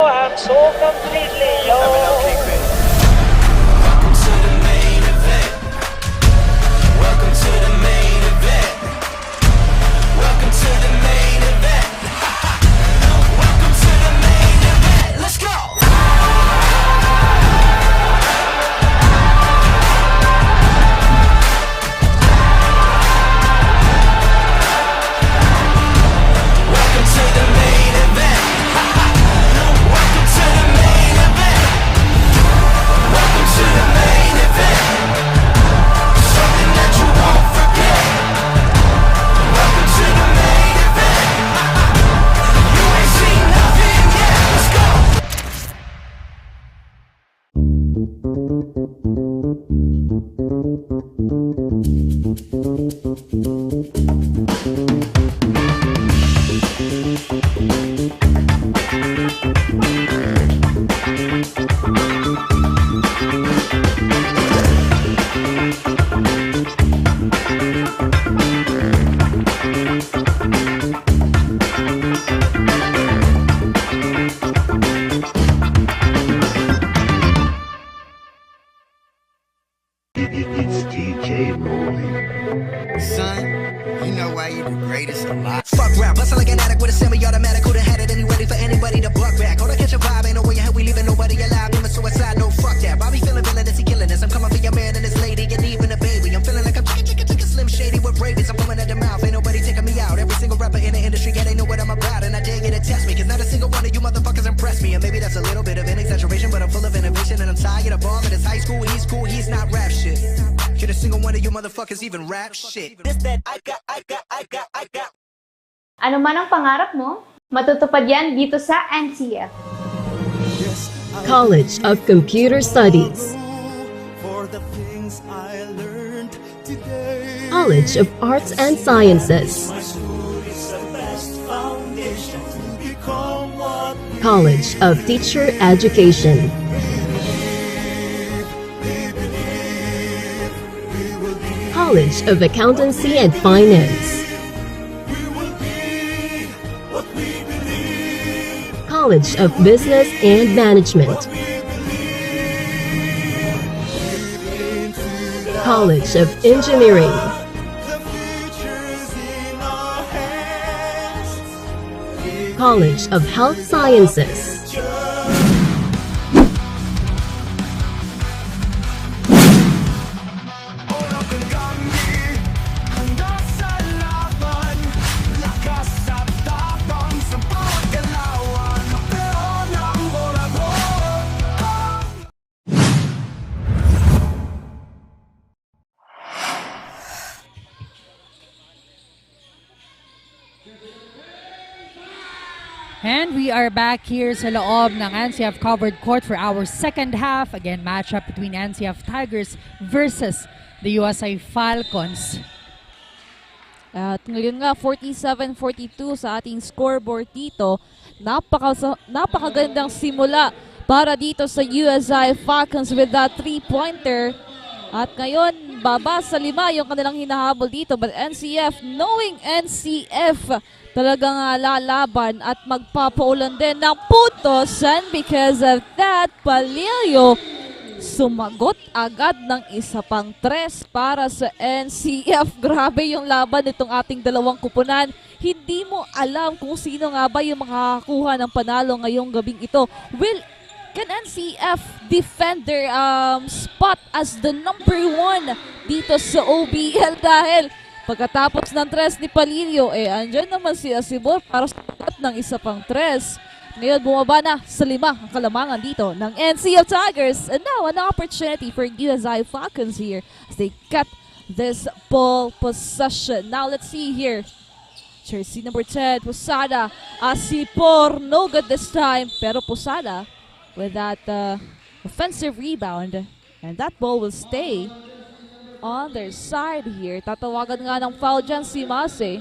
I'm so completely yours. Welcome to the main event. Welcome to the main event. Welcome to the main event. Welcome to the main event. Let's go. Welcome to the main event. Welcome to the main event. Welcome to the main event. Something that you won't forget. Welcome to the main event. You ain't seen nothing yet. Let's go. Son, you know why you the greatest alive. Fuck rap, bustin' like an addict with a semi-automatic. Who'da had it and he ready for anybody to buck back. Hold on, catch a vibe, ain't no way in hell we leaving nobody alive. Even suicide, no fuck that. Bobby feeling villainous, he killing this. I'm coming for your man and his lady, and even a baby. I'm feeling like I'm chicken, slim shady with rabies. I'm coming at the mouth, ain't nobody taking me out. Every single rapper in the industry, yeah, they know what I'm about. And I dare you to test me, cause not a single one of you motherfuckers impress me. And maybe that's a little bit of an exaggeration, but I'm full of innovation. And I'm tired of all of this high school, he's not rap shit. Can a single one of you motherfuckers even rap shit? This that I got. Ano man ang pangarap mo, matutupad yan dito sa NCF. Yes, College of Computer Studies, College of Arts and Sciences, College of Teacher Education, College of Accountancy and Finance, College of Business and Management, College of Engineering, College of Health Sciences, And we are back here sa loob ng NCF covered court for our second half. Again, matchup between NCF Tigers versus the USA Falcons. At ngayon nga, 47-42 sa ating scoreboard dito. Napakagandang simula para dito sa USA Falcons with that 3-pointer. At ngayon, baba sa 5 yung kanilang hinahabol dito. But NCF, knowing NCF, talagang lalaban at magpapaulan din ng putos. And because of that, Palilio sumagot agad ng isa pang tres para sa NCF. Grabe yung laban nitong ating dalawang kupunan. Hindi mo alam kung sino nga ba yung makakakuha ng panalo ngayong gabing ito. Can NCF defend their spot as the number 1 dito sa OBL? Dahil pagkatapos ng tres ni Palilio, andyan naman si Asibor para sagot ng isa pang tres. Ngayon, bumaba na sa 5 ang kalamangan dito ng NCF Tigers. And now, an opportunity for USA Falcons here as they cut this ball possession. Now, let's see here. Jersey number 10, Posada. Asibor, no good this time. Pero Posada with that offensive rebound. And that ball will stay on their side here. Tatawagan nga ng foul dyan si Mase.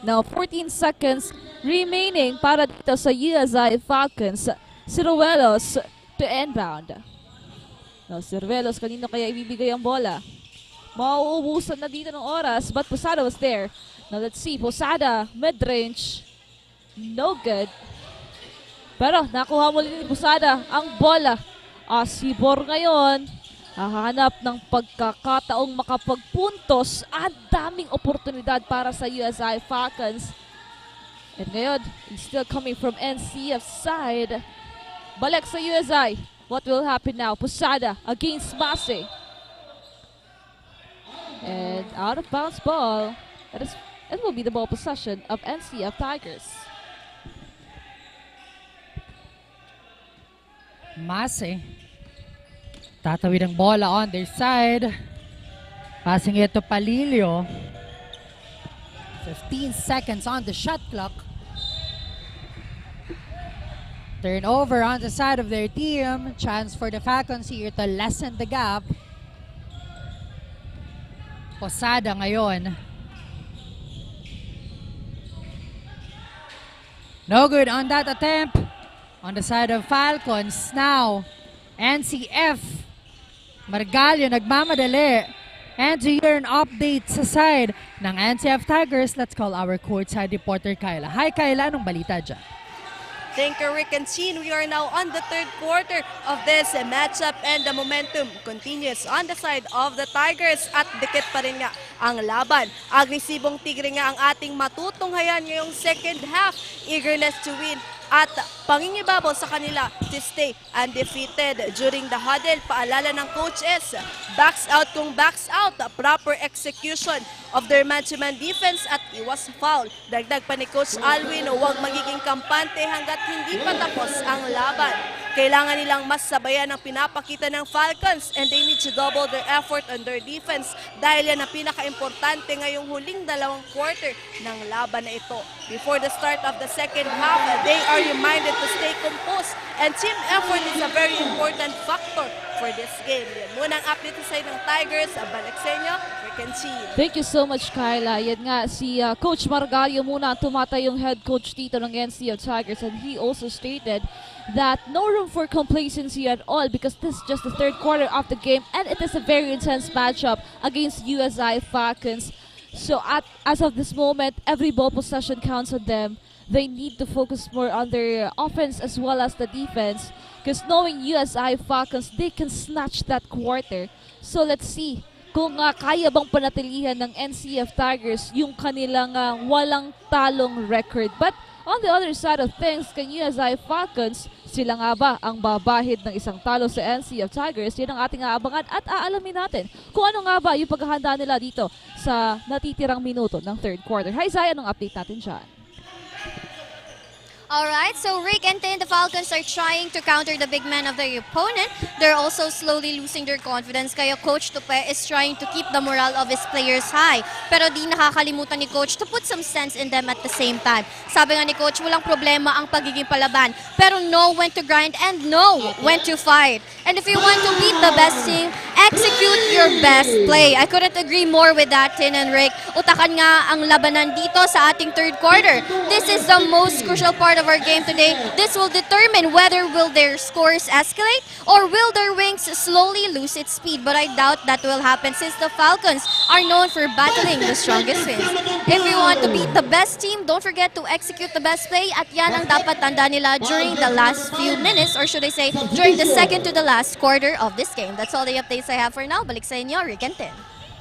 Now, 14 seconds remaining para dito sa USA Falcons. Ciruelos to inbound. Now, Ciruelos, kanino kaya ibibigay ang bola? Mauubusan na dito ng oras, but Posada was there. Now, let's see. Posada, mid-range. No good. Pero nakuha muli ni Posada ang bola. Asibor ngayon hahanap ng pagkakataong makapagpuntos at daming oportunidad para sa USA Falcons. And ngayon, it's still coming from NCF side. Balik sa USA. What will happen now? Posada against Mase. And out of bounds ball. It will be the ball possession of NCF Tigers. Mase. Tatawid ang bola on their side. Passing it to Palilio. 15 seconds on the shot clock. Turnover on the side of their team. Chance for the Falcons here to lessen the gap. Posada ngayon. No good on that attempt. On the side of Falcons. Now, NCF. Margalio nagmamadali. And to hear an update sa side ng NCF Tigers, let's call our courtside reporter Kyla. Hi Kyla, anong balita dyan? Thank you, Rick and Chin. We are now on the third quarter of this matchup and the momentum continues on the side of the Tigers at dikit pa rin nga ang laban. Agresibong tigre nga ang ating matutunghayan ngayong second half. Eagerness to win at pangingibabaw sa kanila to stay undefeated during the huddle. Paalala ng Coach S, backs out kung backs out, proper execution of their man-to-man defense at iwas foul. Dagdag pa ni Coach Alwin, huwag magiging kampante hanggat hindi pa tapos ang laban. Kailangan nilang mas sabayan ang pinapakita ng Falcons and they need to double their effort on their defense dahil yan ang pinaka-importante ngayong huling dalawang quarter ng laban na ito. Before the start of the second half, they are reminded to stay composed and team effort is a very important factor for this game. Yan muna ang update sa ng Tigers. Balik sa inyo, Rickentine. Thank you so much, Kyla. Yan nga, si Coach Margallo muna tumatay yung head coach dito ng NCF Tigers, and he also stated that no room for complacency at all because this is just the third quarter of the game and it is a very intense matchup against USI Falcons. So as of this moment, every ball possession counts on them. They need to focus more on their offense as well as the defense because knowing USI Falcons, they can snatch that quarter. So let's see kung kaya bang panatilihan ng NCF Tigers yung kanilang walang talong record. But on the other side of things, kan USI Falcons, sila nga ba ang babahid ng isang talo sa NCF Tigers? Yan ang ating aabangan at aalamin natin kung ano nga ba yung paghahanda nila dito sa natitirang minuto ng third quarter. Hi Zay, anong update natin dyan? Alright, so Rick and Tin, the Falcons are trying to counter the big man of their opponent. They're also slowly losing their confidence. Kaya Coach Tupe is trying to keep the morale of his players high. Pero di nakakalimutan ni Coach to put some sense in them at the same time. Sabi nga ni Coach, walang problema ang pagiging palaban. Pero know when to grind and know when to fight. And if you want to beat the best team, execute your best play. I couldn't agree more with that, Tin and Rick. Utakan nga ang labanan dito sa ating third quarter. This is the most crucial part of our game today. This will determine whether will their scores escalate or will their wings slowly lose its speed. But I doubt that will happen since the Falcons are known for battling the strongest wings. If you want to beat the best team, don't forget to execute the best play at yan ang dapat tanda nila during the last few minutes or should I say during the second to the last quarter of this game. That's all the updates I have for now. Balik sa inyo, Rick and Tin.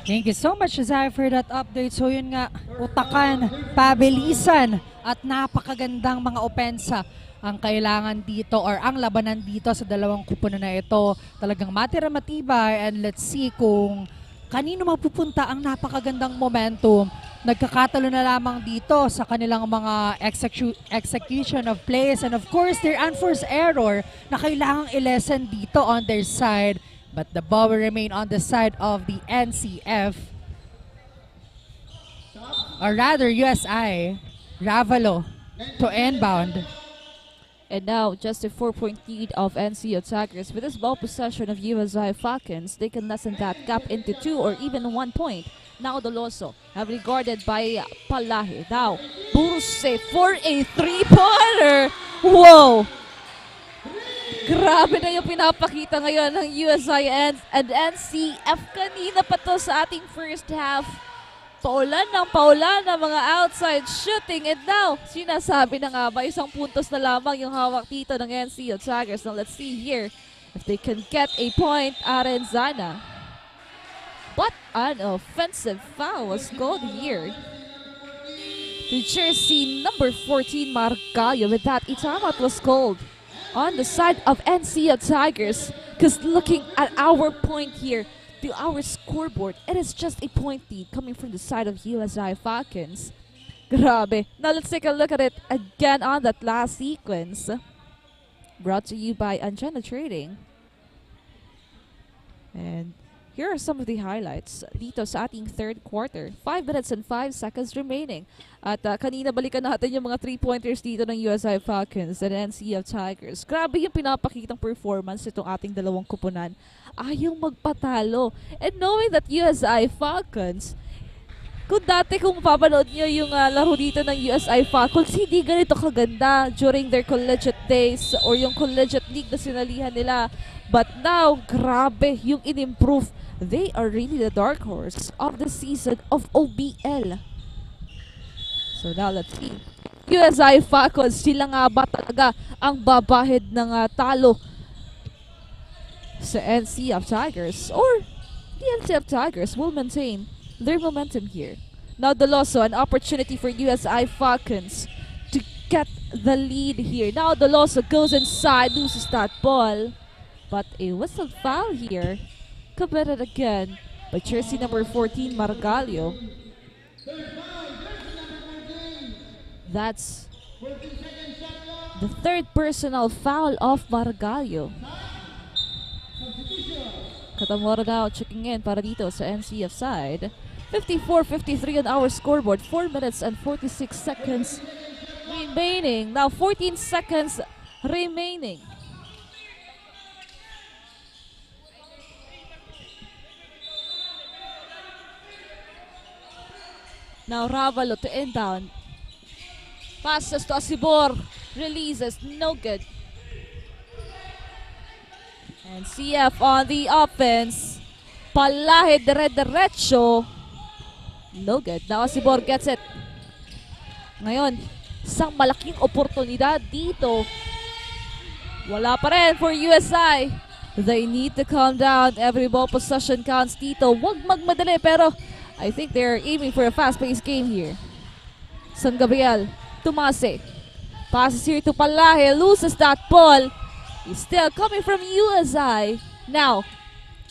Thank you so much, Zai, for that update. So yun nga, utakan, pabilisan, at napakagandang mga opensa ang kailangan dito or ang labanan dito sa dalawang kupunan na ito. Talagang matira matibay and let's see kung kanino mapupunta ang napakagandang momentum. Nagkakatalo na lamang dito sa kanilang mga execution of plays and of course their unforced error na kailangang i-lessen dito on their side. But the ball will remain on the side of the NCF. Or rather, USI. Ravalo to inbound. And now, just a 4-point lead of NCF Tigers. With this ball possession of USI Falcons, they can lessen that gap into 2 or even 1 point. Now Doloso, heavily guarded by Palahi. Now, Burse for a 3-pointer. Whoa! Grabe na yung pinapakita ngayon ng USI and NCF. Kanina pa to sa ating first half. Paulan ng mga outside shooting. And now, sinasabi na nga ba, isang puntos na lamang yung hawak dito ng NCF Tigers. Now let's see here if they can get a point, Arenzana. But an offensive foul was called here to jersey number 14, Margallo. With that, a timeout was called on the side of NCF Tigers, because looking at our point here, to our scoreboard, it is just a point lead coming from the side of USI Falcons. Grabe. Now let's take a look at it again on that last sequence. Brought to you by Anjana Trading. And here are some of the highlights dito sa ating third quarter. 5 minutes and 5 seconds remaining. At kanina balikan natin yung mga 3-pointers dito ng USI Falcons and NCF Tigers. Grabe yung pinapakitang performance itong ating dalawang kupunan. Ayaw magpatalo. And knowing that USI Falcons, kung mapapanood nyo yung laro dito ng USI Falcons, hindi ganito kaganda during their collegiate days or yung collegiate league na sinalihan nila. But now, grabe yung in-improve. They are really the dark horse of the season of OBL. So now let's see. USI Falcons, sila nga ba talaga ang babahid ng talo sa NCF Tigers? Or the NCF Tigers will maintain their momentum here. Now Doloso, an opportunity for USI Falcons to get the lead here. Now Doloso goes inside, loses that ball. But a whistle foul here. Committed again by jersey number 14, Margallo. That's The third personal foul of Margallo. Katamora now checking in para dito sa NCF side. 54-53 on our scoreboard. 4 minutes and 46 seconds remaining. Now 14 seconds remaining. Now Ravalo to inbound. Passes to Asibor. Releases. No good. And CF on the offense. Palahe dire-diretso. No good. Now Asibor gets it. Ngayon, isang malaking oportunidad dito. Wala pa rin for USI. They need to calm down. Every ball possession counts dito. Huwag magmadali pero I think they're aiming for a fast-paced game here. San Gabriel. Tumase. Passes here to Palahe. Loses that ball. He's still coming from USI. Now,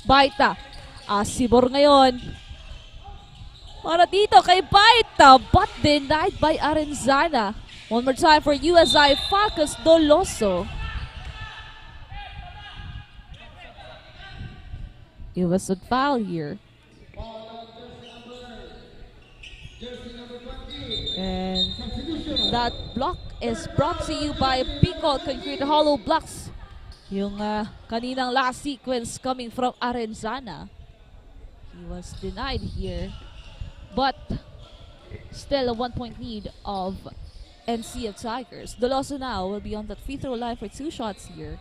Baita. Asibor ngayon. Para dito kay Baita. But denied by Arenzana. One more time for USI. Facas Doloso. It was a foul here. And that block is brought to you by BICOL Concrete Hollow Blocks. Yung kaninang last sequence coming from Arenzana. He was denied here. But still a 1-point lead of NCF Tigers. Doloso now will be on that free throw line for 2 shots here.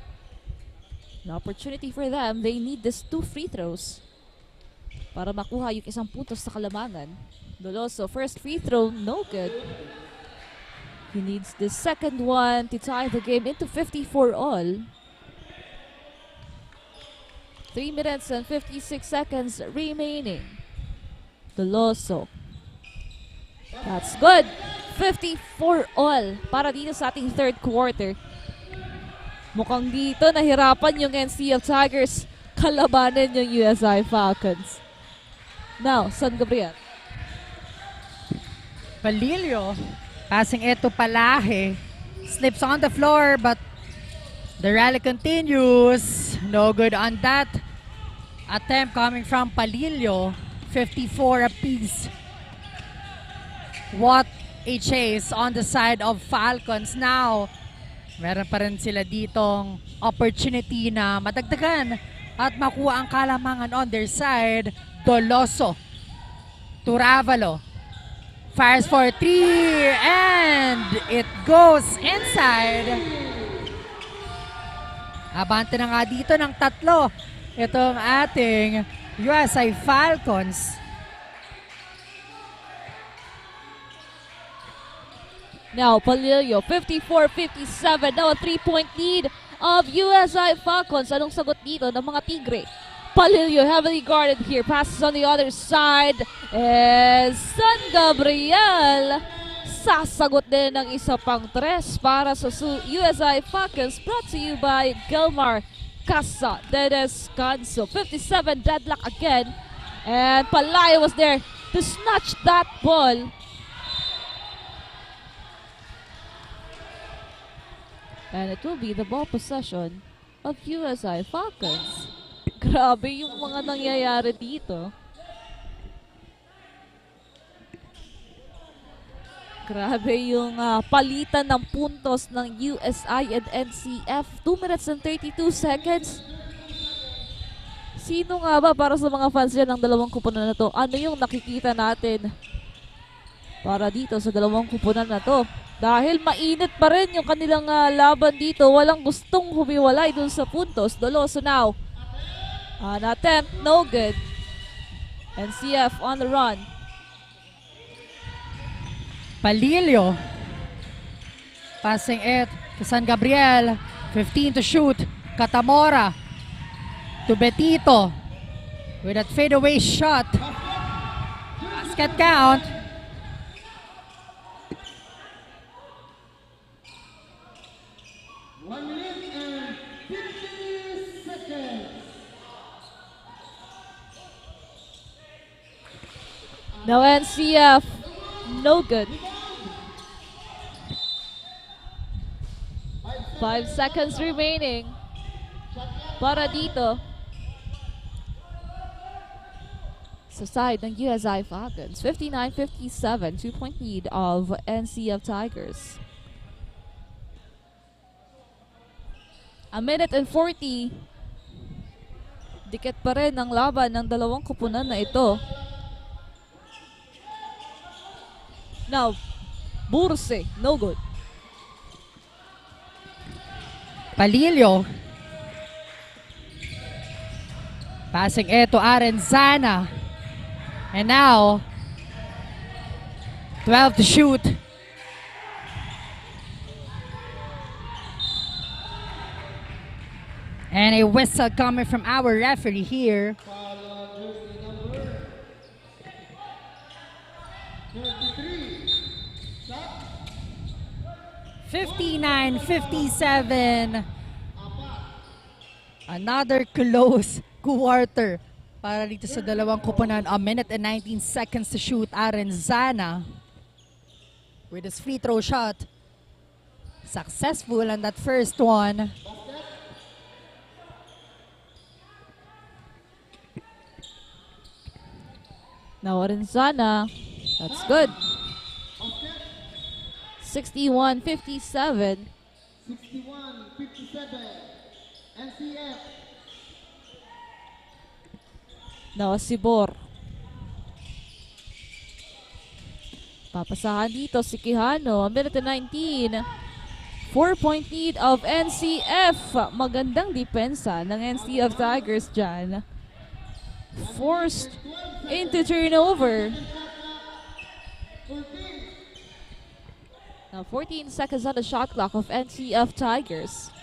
An opportunity for them. They need these 2 free throws para makuha yung isang puntos sa Kalamangan. Doloso, first free throw, no good. He needs the second one to tie the game into 54 all. 3 minutes and 56 seconds remaining. Doloso. That's good. 54 all para dito sa ating third quarter. Mukhang dito nahirapan yung NCF Tigers kalabanin yung USI Falcons. Now, San Gabriel. Palilio passing it to Palahe. Slips on the floor but the rally continues. No good on that attempt coming from Palilio. 54 apiece. What a chase on the side of Falcons. Now, meron pa rin sila ditong opportunity na madagdagan at makuha ang Kalamangan on their side. Doloso to Ravalo. Fires for 3 and it goes inside. Abante na nga dito ng 3 itong ating USI Falcons. Now, Palilio, 54-57. Now, a 3-point lead of USI Falcons. Anong sagot dito ng mga Tigre? Palilio heavily guarded here. Passes on the other side. And San Gabriel sasagot din ng isa pang 3 para sa USI Falcons. Brought to you by GILMAR, CASA, DESCANSO. 57 deadlock again. And Palayo was there to snatch that ball. And it will be the ball possession of USI Falcons. Grabe yung mga nangyayari dito. Grabe yung palitan ng puntos ng USI and NCF. 2 minutes and 32 seconds. Sino nga ba para sa mga fans yan ng dalawang kupunan na to? Ano yung nakikita natin para dito sa dalawang kupunan na to? Dahil mainit pa rin yung kanilang laban dito. Walang gustong humiwalay dun sa puntos. Doloso now. An attempt, no good. NCF on the run. Palilio passing it to San Gabriel. 15 to shoot. Katamora to Betito with that fadeaway shot. Basket count. Now NCF, no good. 5 seconds remaining para dito sa side ng USI Falcons. 59-57, 2-point lead of NCF Tigers. A minute and 40. Dikit pa rin ang laban ng dalawang kupunan na ito. Now, Burse, no good. Palilio. Passing it to Arenzana. And now, 12 to shoot. And a whistle coming from our referee here. 59-57. Another close quarter para dito sa dalawang kupunan. A minute and 19 seconds to shoot. Arenzana with his free throw shot. Successful on that first one. Now Arenzana, that's good. 61-57. 61-57. NCF. Now Sibor. Papasahan dito si Quijano. A minute and 19. 4-point lead of NCF. Magandang depensa ng NCF Tigers dyan. Forced into turnover. Now 14 seconds on the shot clock of NCF Tigers.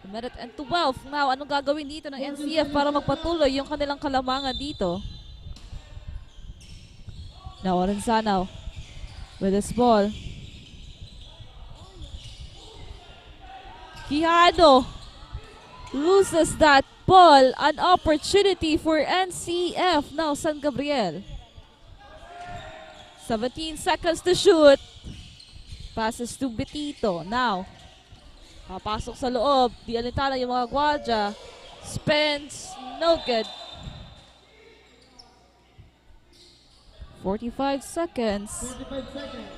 A minute and 12. Now, anong gagawin dito ng NCF para magpatuloy yung kanilang kalamangan dito? Now, Arenzana with this ball. Quijano loses that ball. An opportunity for NCF. Now, San Gabriel. 17 seconds to shoot. Passes to Betito. Now, papasok sa loob. Di alintana yung mga gwadya. Spence, no good. 45 seconds. 45 seconds.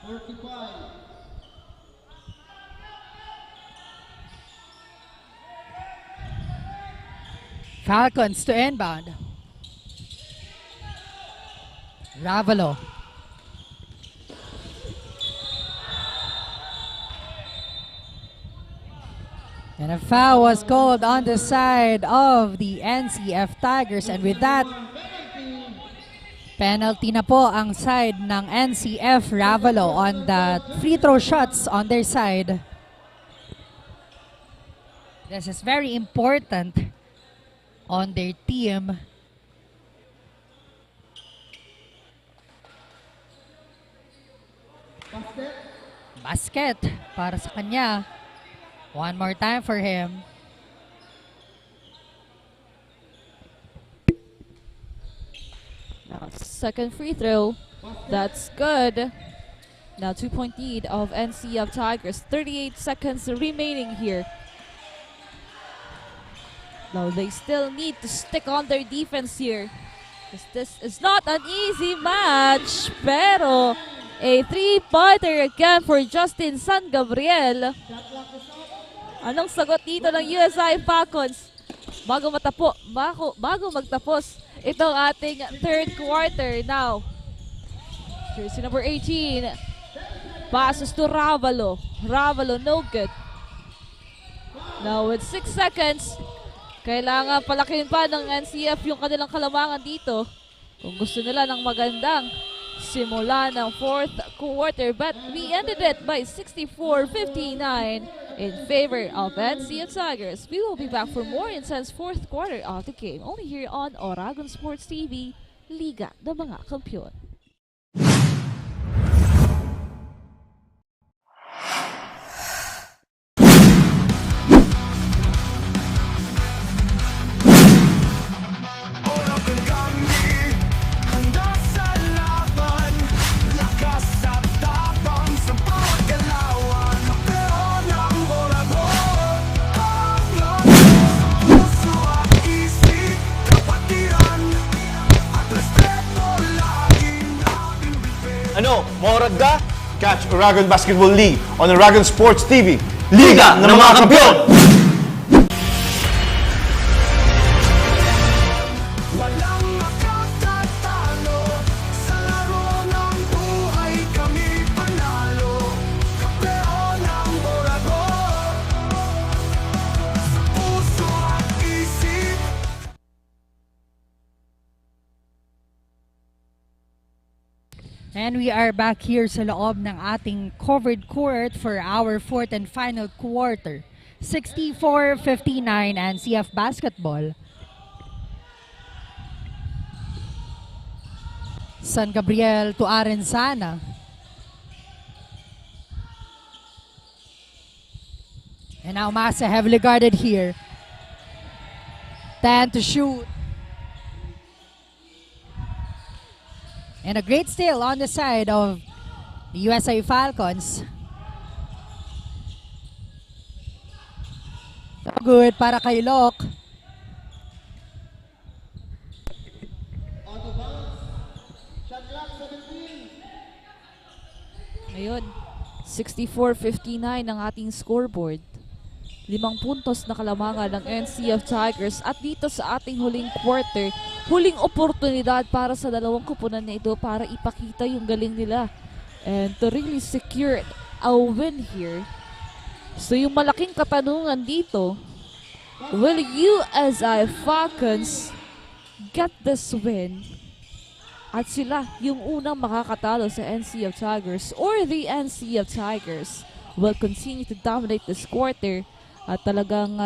45. Falcons to inbound. Ravelo. And a foul was called on the side of the NCF Tigers, and with that, penalty na po ang side ng NCF Ravelo on the free throw shots on their side. This is very important on their team. Basket para sa kanya. One more time for him. Now, second free throw. That's good. Now, 2-point lead of NCF Tigers. 38 seconds remaining here. Now, they still need to stick on their defense here. Because this is not an easy match. Pero, a three-pointer again for Justin San Gabriel. Anong sagot dito ng USI Falcons? Bago magtapos itong ating third quarter. Now, jersey number 18. Passes to Ravelo. Ravelo, no good. Now, with 6 seconds, kailangan palakihin pa ng NCF yung kanilang kalamangan dito. Kung gusto nila ng magandang simula ng fourth quarter. But we ended it by 64-59 in favor of NCF Tigers. We will be back for more intense fourth quarter of the game. Only here on Oragon Sports TV, Liga ng mga Kampiyon. Morad ka? Catch Oragon Basketball League on Oragon Sports TV. Liga ng mga Kampiyon! Walang makatatalo sa laro ng buhay, kami panalo. Kapero ng Oragon, sa puso at isip. And we are back here sa loob ng ating covered court for our fourth and final quarter. 64-59 and CF Basketball. San Gabriel to Arenzana. And now Masa heavily guarded here. 10 to shoot. And a great steal on the side of the USA Falcons. So good para kay Locke. Ayun, 64-59 ang ating scoreboard. 5 puntos na kalamangan ng NCF Tigers at dito sa ating huling quarter, huling oportunidad para sa dalawang kupunan na ito para ipakita yung galing nila and to really secure a win here. So yung malaking katanungan dito, will USI Falcons get this win? At sila yung unang makakatalo sa NCF Tigers or the NCF Tigers will continue to dominate this quarter at talagang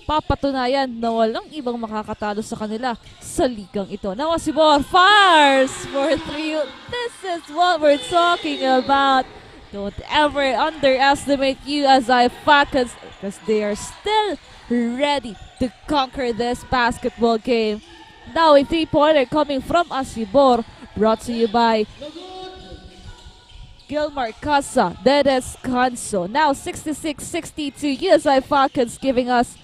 papatunayan na walang ibang makakatalo sa kanila sa ligang ito. Now, Asibor fires for 3. This is what we're talking about. Don't ever underestimate USI Falcons because they are still ready to conquer this basketball game. Now, a 3-pointer coming from Asibor, brought to you by GILMAR, CASA, DESCANSO. Now 66-62, USI Falcons giving us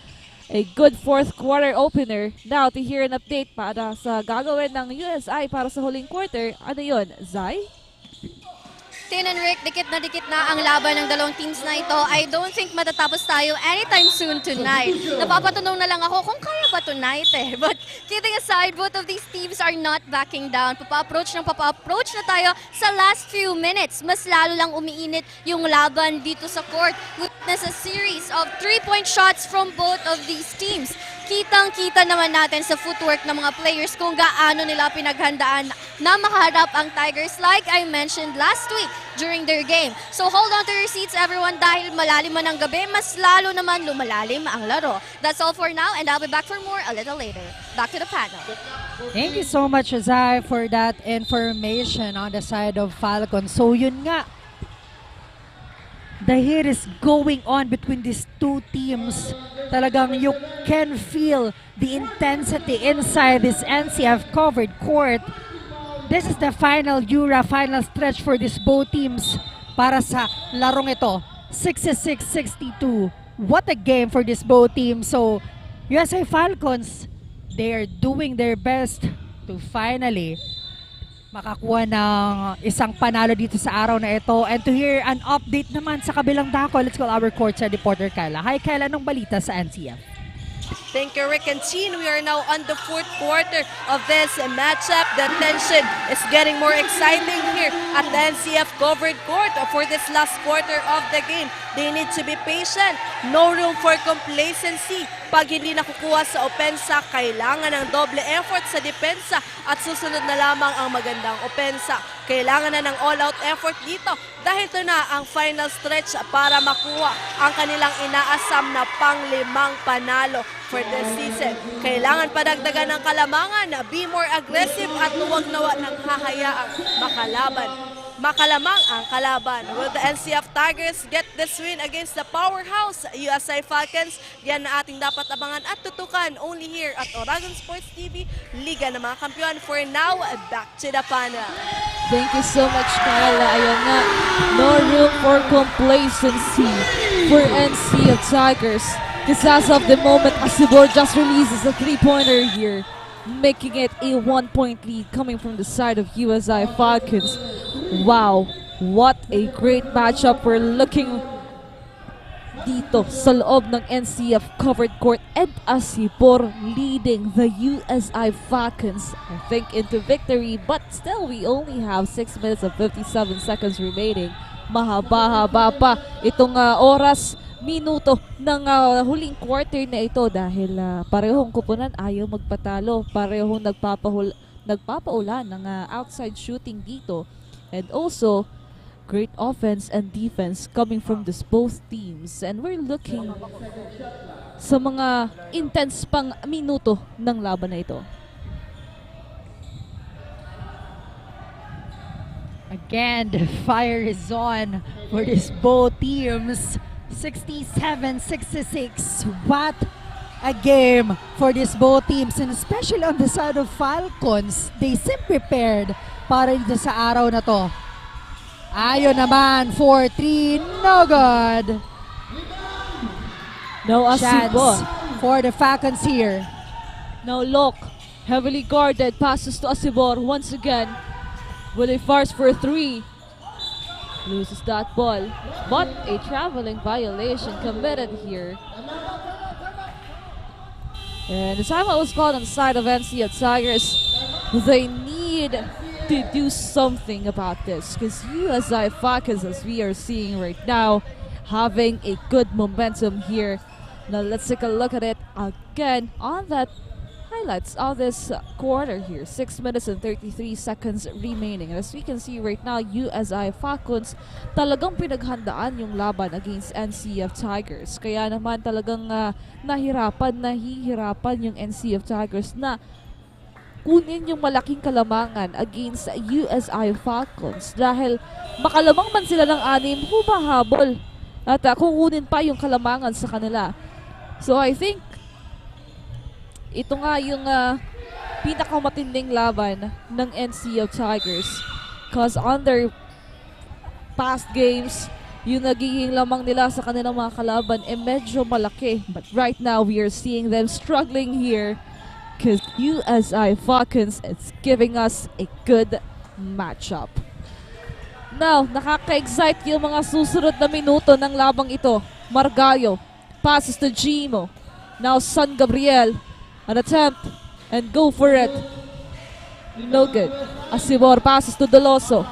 a good fourth quarter opener. Now to hear an update para sa gagawin ng USI para sa huling quarter. Ano yun, Zai? Tin and Rick, dikit na ang laban ng dalawang teams na ito. I don't think matatapos tayo anytime soon tonight. Napapatunong na lang ako kung kaya ba tonight eh. But kidding aside, both of these teams are not backing down. Papa-approach na tayo sa last few minutes. Mas lalo lang umiinit yung laban dito sa court. Witness a series of 3-point shots from both of these teams. Kitang-kita naman natin sa footwork ng mga players kung gaano nila pinaghandaan na makaharap ang Tigers like I mentioned last week during their game. So hold on to your seats everyone dahil malalim man ang gabi, mas lalo naman lumalalim ang laro. That's all for now and I'll be back for more a little later. Back to the panel. Thank you so much, Zai, for that information on the side of Falcon. So yun nga, the heat is going on between these two teams. Talagang you can feel the intensity inside this NCF covered court. This is the final final stretch for these both teams para sa larong ito. 66-62. What a game for this both teams. So, USA Falcons, they are doing their best to finally makakuha ng isang panalo dito sa araw na ito. And to hear an update naman sa kabilang dako, let's call our courtside reporter Kyla. Hi Kyla, anong balita sa NCF? Thank you, Rick and Chin. We are now on the fourth quarter of this matchup. The tension is getting more exciting here at the NCF covered court for this last quarter of the game. They need to be patient. No room for complacency. Pag hindi nakukuha sa opensa, kailangan ng doble effort sa depensa at susunod na lamang ang magandang opensa. Kailangan na ng all-out effort dito dahil ito na ang final stretch para makuha ang kanilang inaasam na pang-5 panalo for this season. Kailangan padagdagan ng kalamangan, be more aggressive at huwag nawa ng hahayaang makalamang ang kalaban. Will the NCF Tigers get this win against the powerhouse USA Falcons? Yan na ating dapat abangan at tutukan only here at Oragon Sports TV, Liga ng mga Kampiyon. For now, back to the panel. Thank you so much, Kyla. Ayan nga, no room for complacency for NCF Tigers. Because as of the moment, Asibor just releases a 3-pointer here, making it a 1-point lead coming from the side of USI Falcons. Wow, What a great matchup we're looking dito sa loob ng NCF covered court, and Asipor leading the USI Falcons, I think, into victory, but still we only have 6 minutes and 57 seconds remaining. Mahaba-haba pa itong oras, minuto ng huling quarter na ito dahil parehong kupunan ayaw magpatalo, parehong nagpapaulan ng outside shooting dito, and also great offense and defense coming from this both teams, and we're looking sa mga intense pang minuto ng laban na ito. Again, the fire is on for these both teams. 67-66. What a game for these both teams, and especially on the side of Falcons. They seem prepared para dito sa araw na to. Ayon naman for 3, no good. No Chance Asipor. for the Falcons here. Now look, heavily guarded, passes to Asibor once again. Will he fires for 3? Loses that ball, but a traveling violation committed here. And the timeout was called on the side of NCF Tigers. They need to do something about this, because USI Falcons, as we are seeing right now, having a good momentum here. Now let's take a look at it again on that highlights of this quarter here. 6 minutes and 33 seconds remaining. And as we can see right now, USI Falcons talagang pinaghandaan yung laban against NCF Tigers. Kaya naman talagang nahihirapan yung NCF Tigers na kunin yung malaking kalamangan against USI Falcons, dahil makalamang man sila ng 6, humahabol at kukunin pa yung kalamangan sa kanila. So I think ito nga yung pinakamatinding laban ng NCF Tigers, because on their past games, yung nagiging lamang nila sa kanilang mga kalaban medyo malaki, but right now we are seeing them struggling here, because USI Falcons is giving us a good matchup. Now, nakaka-excite yung mga susunod na minuto ng labang ito. Margallo passes to Gimo. Now San Gabriel, an attempt, and go for it. No good. Asibor passes to Doloso.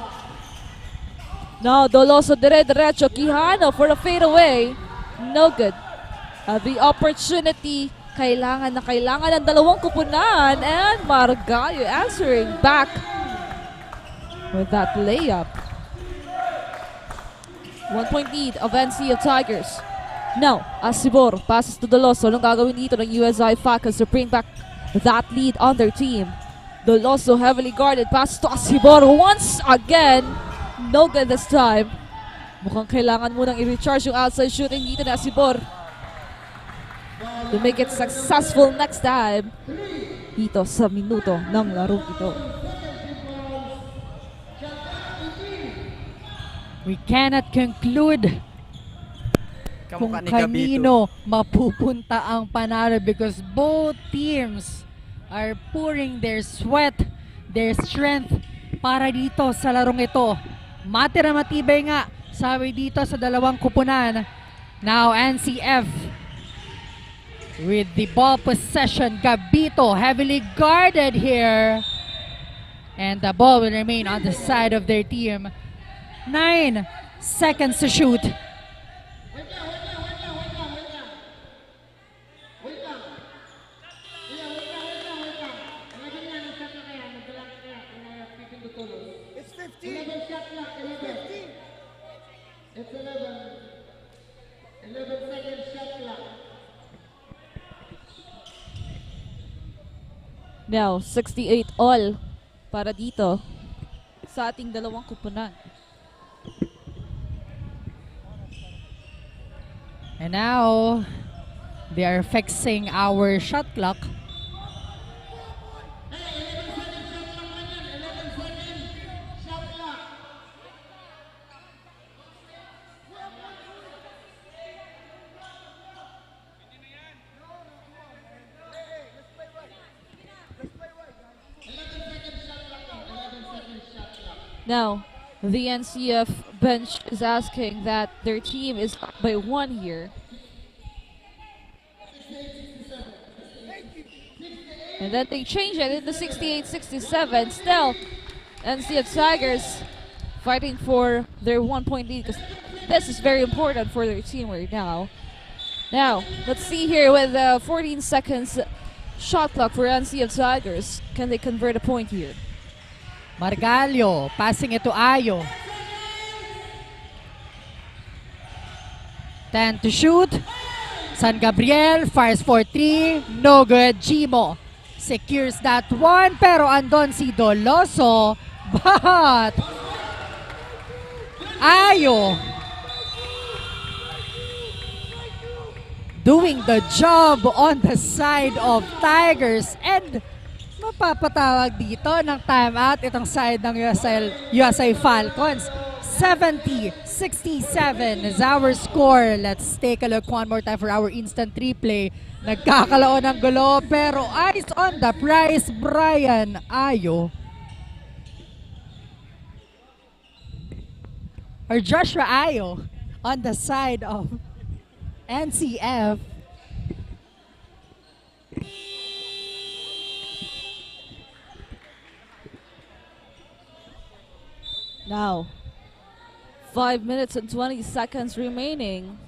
Now Doloso dire-diretso. Quijano for a fadeaway. No good. The opportunity, kailangan ng dalawang kupunan, and Margallo answering back with that layup. 1 point lead of NCF Tigers. Now, Asibor passes to Doloso. Anong gagawin dito ng USI Falcons to bring back that lead on their team? Doloso heavily guarded. Passes to Asibor once again. No good this time. Mukhang kailangan munang i-recharge yung outside shooting dito na Asibor to make it successful next time dito sa minuto ng laro ito. We cannot conclude kung kanino mapupunta ang panalo, because both teams are pouring their sweat, their strength para dito sa larong ito. Matira matibay nga, sabi dito sa dalawang kupunan. Now NCF with the ball possession. Gabito heavily guarded here, and the ball will remain on the side of their team. 9 seconds to shoot. It's 15. 11 shot clock. 11. It's 11. 11 seconds shot clock. Now, 68 all para dito sa ating dalawang kupunan. And now, they are fixing our shot clock. Now, The NCF bench is asking that their team is up by 1 here. And then they change it into 68-67. Still, NCF Tigers fighting for their 1-point lead because this is very important for their team right now. Now, let's see here with 14 seconds shot clock for NCF Tigers. Can they convert a point here? Margallo, passing it to Ayo. 10 to shoot. San Gabriel fires for 3. No good. Gimo secures that one. Pero andon si Doloso. But Ayo doing the job on the side of Tigers. And mapapatawag dito ng timeout itong side ng USA Falcons. 70-67 is our score. Let's take a look one more time for our instant replay. Nagkakalaon ng gulo pero eyes on the prize, Brian Ayo. Or Joshua Ayo on the side of NCF. Now, 5 minutes and 20 seconds remaining.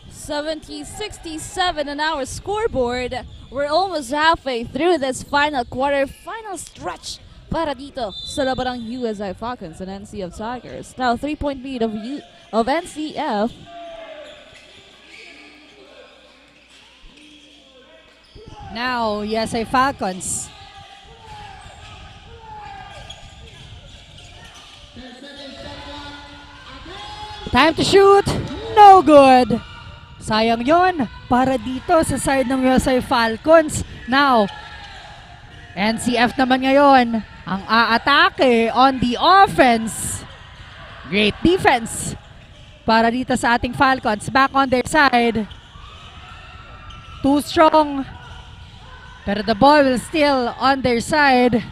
70-67 on our scoreboard. We're almost halfway through this final quarter, final stretch para dito sa laban ng USI Falcons and NCF Tigers. Now, 3-point lead of NCF. Now, USI Falcons. Time to shoot. No good. Sayang yon para dito sa side ng USA Falcons. Now, NCF naman ngayon ang aatake on the offense. Great defense para dito sa ating Falcons. Back on their side. Too strong. Pero the ball will still on their side.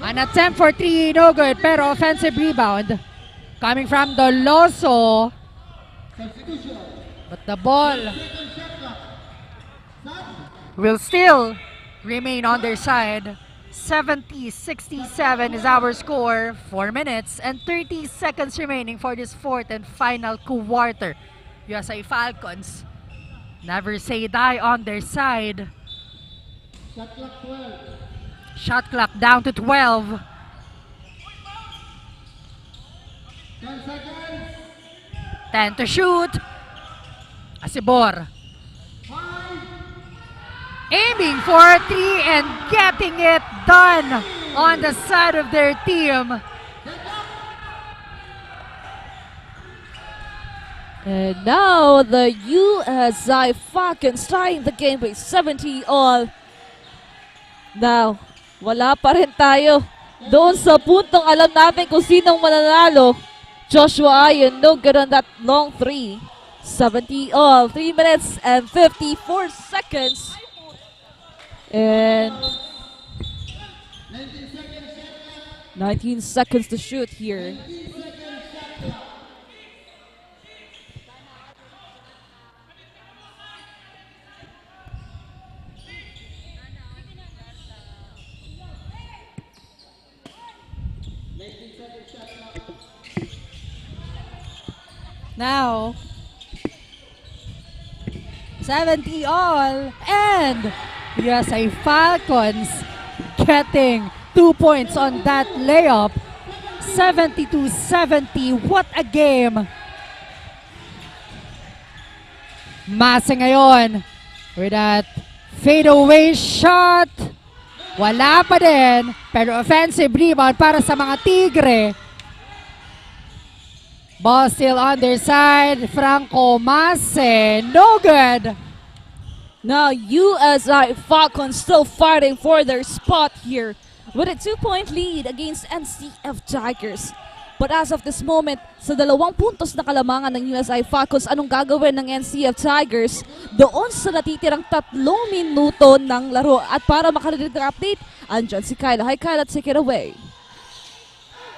An attempt for 3, no good, pero offensive rebound coming from Doloso. But the ball will still remain on their side. 70-67 is our score. 4 minutes and 30 seconds remaining for this fourth and final quarter. USA Falcons never say die on their side. Shot clock down to 12. 10 to shoot. Asibor aiming for 3 and getting it done on the side of their team. And now the USI Falcons tying the game by 70-all. Now, wala pa rin tayo doon sa puntong alam natin kung sinong mananalo. Joshua Ayon, no good on that long 3. 70-all, 3 minutes and 54 seconds. And 19 seconds to shoot here. Now, 70-all, and USA Falcons getting 2 points on that layup. 70-70, what a game! Mase ngayon with that fadeaway shot. Wala pa din, pero offensive rebound para sa mga Tigre. Ball still on their side. Franco Mase, no good. Now USI Falcons still fighting for their spot here with a 2-point lead against NCF Tigers. But as of this moment, sa 2 puntos na kalamangan ng USI Falcons, anong gagawin ng NCF Tigers doon sa natitirang 3 minuto ng laro? At para makarinig ng update, andyan si Kyla. Hi Kyla, take it away.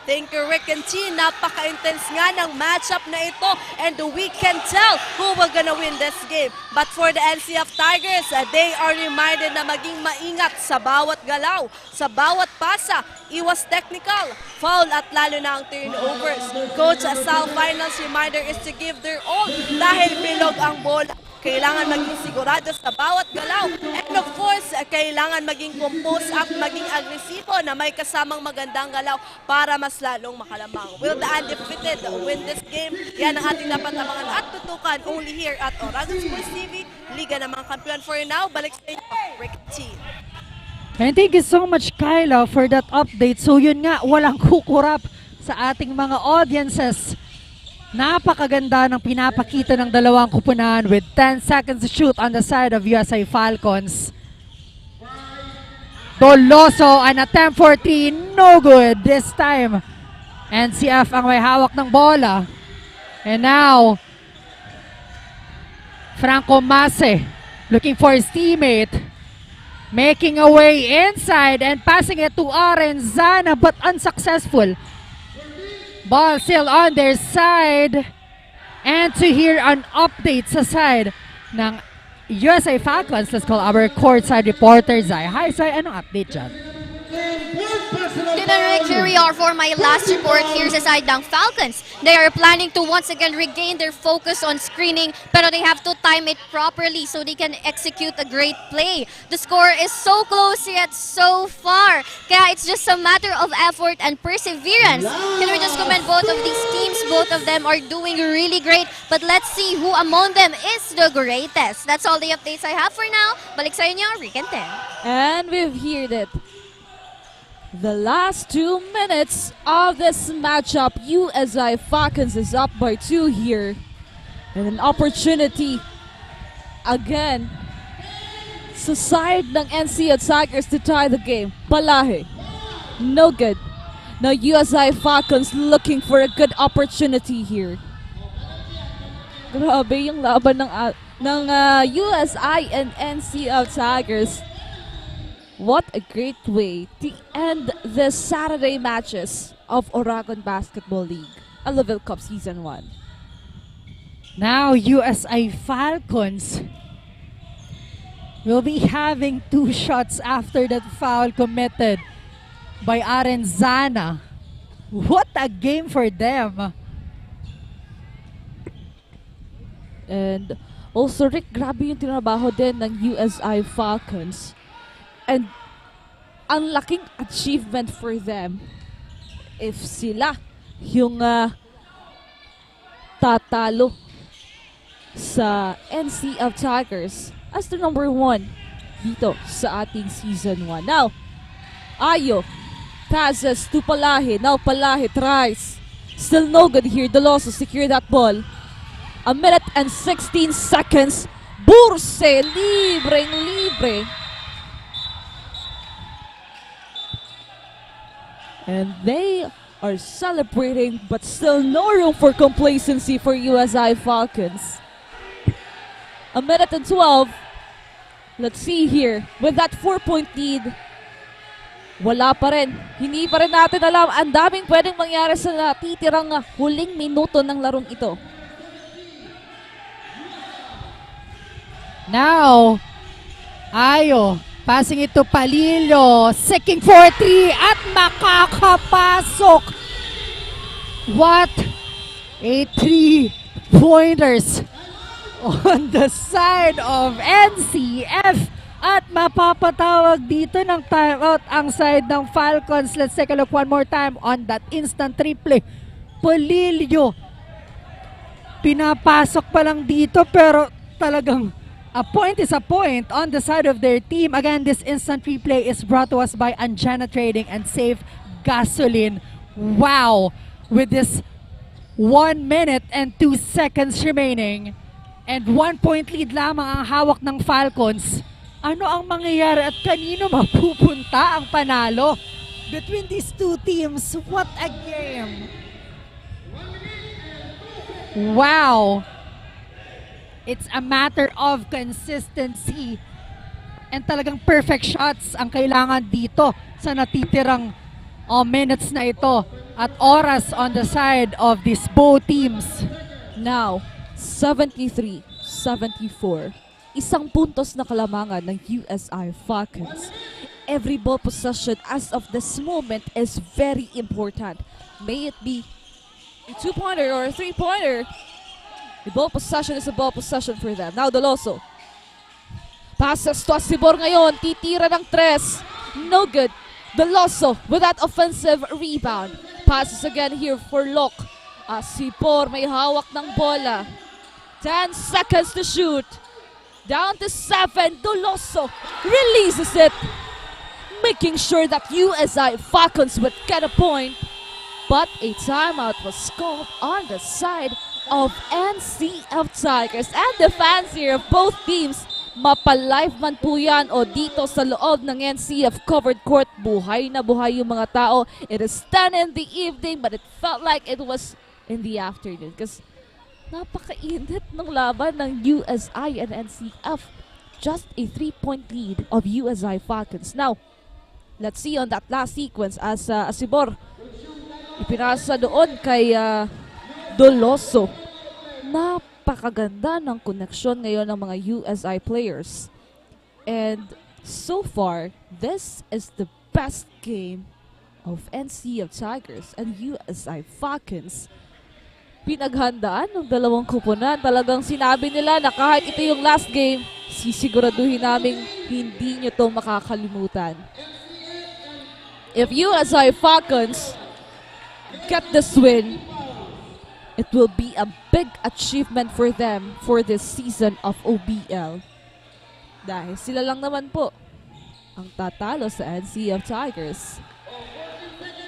Thank you, Rick and T. Napaka-intense nga ng matchup na ito and we can tell who will gonna win this game. But for the NCF Tigers, they are reminded na maging maingat sa bawat galaw, sa bawat pasa, iwas technical, foul at lalo na ang turnovers. Coach Sal Finals reminder is to give their all dahil bilog ang bola. Kailangan maging sigurado sa bawat galaw. And of course, kailangan maging composed at maging agresibo na may kasamang magandang galaw para mas lalong makalamang. Will the undefeated win this game? Yan ang ating dapat abangan at tutukan only here at Oragon Sports TV, Liga ng mga Kampiyon. For now, balik sa inyo, Rick T. And thank you so much, Kyla, for that update. So yun nga, walang kukurap sa ating mga audiences. Napakaganda ng pinapakita ng dalawang kupunan with 10 seconds to shoot on the side of USA Falcons. Doloso, an attempt for 3, no good this time. NCF ang may hawak ng bola. And now, Franco Mase looking for his teammate. Making a way inside and passing it to Arenzana but unsuccessful. Ball still on their side. And to hear an update sa side ng USA Falcons, let's call our courtside reporter, Zai. Hi, Zai. Anong update dyan? Good Rick, here we are for my last report here sa side ng Falcons. They are planning to once again regain their focus on screening, pero they have to time it properly so they can execute a great play. The score is so close yet so far, kaya it's just a matter of effort and perseverance. Can we just commend both of these teams? Both of them are doing really great, but let's see who among them is the greatest. That's all the updates I have for now. Balik sa inyo, Rick and Ten. And we've heard it. The last 2 minutes of this matchup, USI Falcons is up by 2 here. And an opportunity again sa side ng NCF Tigers to tie the game. Palahe. No good. Now USI Falcons looking for a good opportunity here. Grabe yung laban ng USI and NCF Tigers. What a great way to end the Saturday matches of Oragon Basketball League, Elavil Cup Season 1. Now, USI Falcons will be having 2 shots after that foul committed by Arenzana. What a game for them! And also, Rick, grabe yung tinabaho din ng USI Falcons. And ang laking achievement for them if sila yung tatalo sa NCF Tigers as the number 1 dito sa ating Season 1. Now, Ayo passes to Palahe. Now Palahe tries. Still no good here. Doloso secure that ball. 1 minute and 16 seconds. Burse, libre. And they are celebrating, but still no room for complacency for USI Falcons. 1 minute and 12. Let's see here. With that 4-point lead, wala pa rin. Hindi pa rin natin alam. Ang daming pwedeng mangyari sa natitirang huling minuto ng larong ito. Now, Ayo. Passing it to Palillo, seeking for 3 at makakapasok. What a 3-pointers on the side of NCF. At mapapatawag dito ng timeout ang side ng Falcons. Let's take a look one more time on that instant triple. Palillo, pinapasok pa lang dito pero talagang a point is a point on the side of their team. Again, this instant replay is brought to us by Anjana Trading and Save Gasoline. Wow! With this 1 minute and 2 seconds remaining and 1-point lead lamang ang hawak ng Falcons. Ano ang mangyayari at kanino mapupunta ang panalo? Between these two teams, what a game! Wow! It's a matter of consistency. And talagang perfect shots ang kailangan dito sa natitirang minutes na ito at oras on the side of these both teams. Now, 73-74. Isang puntos na kalamangan ng USI Falcons. Every ball possession as of this moment is very important. May it be a 2-pointer or a 3-pointer. The ball possession is a ball possession for them. Now, Doloso. Passes to Asibor ngayon. Titira ng 3. No good. Doloso with that offensive rebound. Passes again here for Lok. Asibor may hawak ng bola. 10 seconds to shoot. Down to 7. Doloso releases it. Making sure that USI Falcons would get a point. But a timeout was called on the side of NCF Tigers. And the fans here of both teams, mapalive man po yan o dito sa loob ng NCF covered court, buhay na buhay yung mga tao. It is 10 in the evening but it felt like it was in the afternoon because napakainit ng laban ng USI and NCF. Just a 3-point lead of USI Falcons. Now, let's see on that last sequence as Asibor ipinasa doon kay Doloso. Napakaganda ng connection ngayon ng mga USI players. And so far, this is the best game of NCF Tigers and USI Falcons. Pinaghandaan ng dalawang kupunan. Talagang sinabi nila na kahit ito yung last game, sisiguraduhin namin hindi nyo to makakalimutan. If USI Falcons get this win, it will be a big achievement for them for this season of OBL. Dahil sila lang naman po ang tatalo sa NCF Tigers.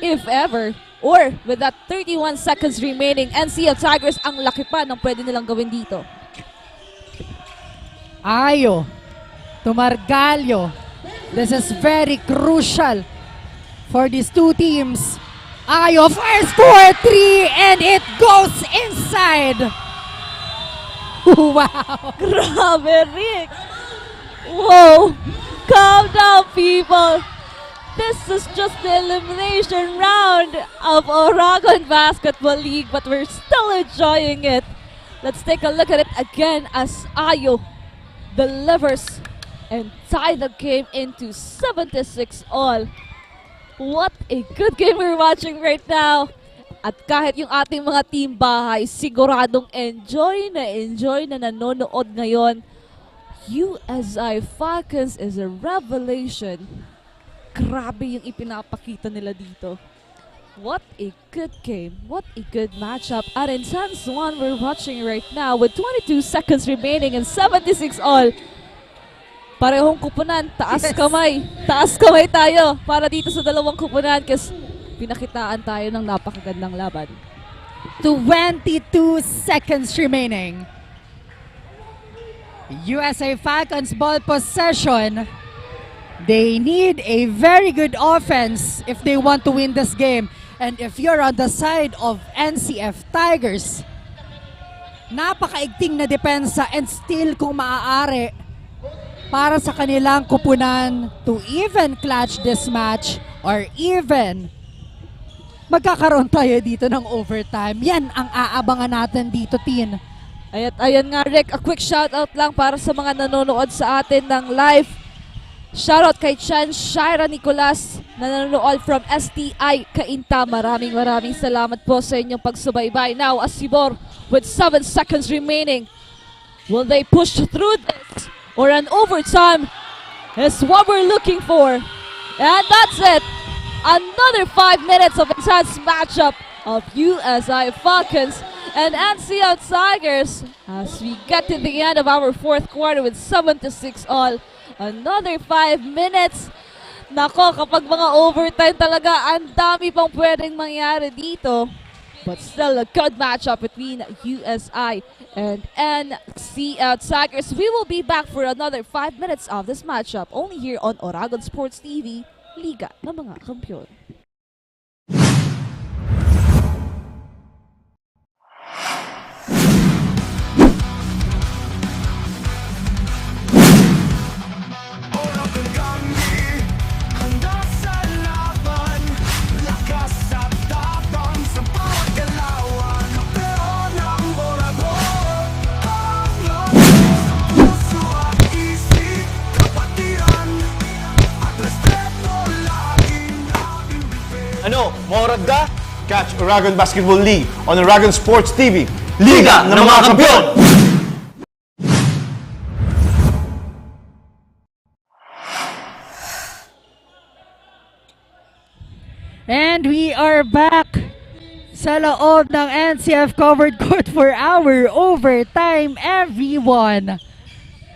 If ever, or with that 31 seconds remaining, NCF Tigers ang laki pa ng pwede nilang gawin dito. Ayo, Tumargalyo. This is very crucial for these two teams. Ayo fires for 3 and it goes inside. Wow. Grabe, Rick. Whoa. Calm down, people. This is just the elimination round of Oragon Basketball League, but we're still enjoying it. Let's take a look at it again as Ayo delivers and tie the game into 76 all. What a good game we're watching right now. At kahit yung ating mga team bahay, siguradong enjoy na nanonood ngayon. USI Falcons is a revelation. Grabe yung ipinapakita nila dito. What a good game. What a good matchup. An intense one we're watching right now with 22 seconds remaining and 76 all. Parehong kupunan, taas kamay. Taas kamay tayo para dito sa dalawang kupunan kasi pinakitaan tayo ng napakagandang laban. 22 seconds remaining. USA Falcons ball possession. They need a very good offense if they want to win this game. And if you're on the side of NCF Tigers, napakaigting na depensa and still kung maaari para sa kanilang kupunan to even clutch this match or even magkakaroon tayo dito ng overtime. Yan ang aabangan natin dito, Tin. Ayan nga, Rick, a quick shoutout lang para sa mga nanonood sa atin ng live. Shoutout kay Chan Shaira Nicolas na nanonood from STI Cainta. Maraming salamat po sa inyong pagsubaybay. Now, Asibor with 7 seconds remaining. Will they push through this? Or an overtime is what we're looking for. And that's it. Another 5 minutes of intense matchup of USI Falcons and NCF Tigers as we get to the end of our fourth quarter with 76 all. Another 5 minutes. Nako, kapag mga overtime talaga, ang dami pang pwedeng mangyari dito. But still a good matchup between USI and NCF Tigers. We will be back for another 5 minutes of this matchup only here on Oragon Sports TV, Liga ng mga Kampiyon. Morad ka? Catch Oragon Basketball League on Oragon Sports TV. Liga ng mga Kampiyon! And we are back sa loob ng NCF covered court for our overtime, everyone.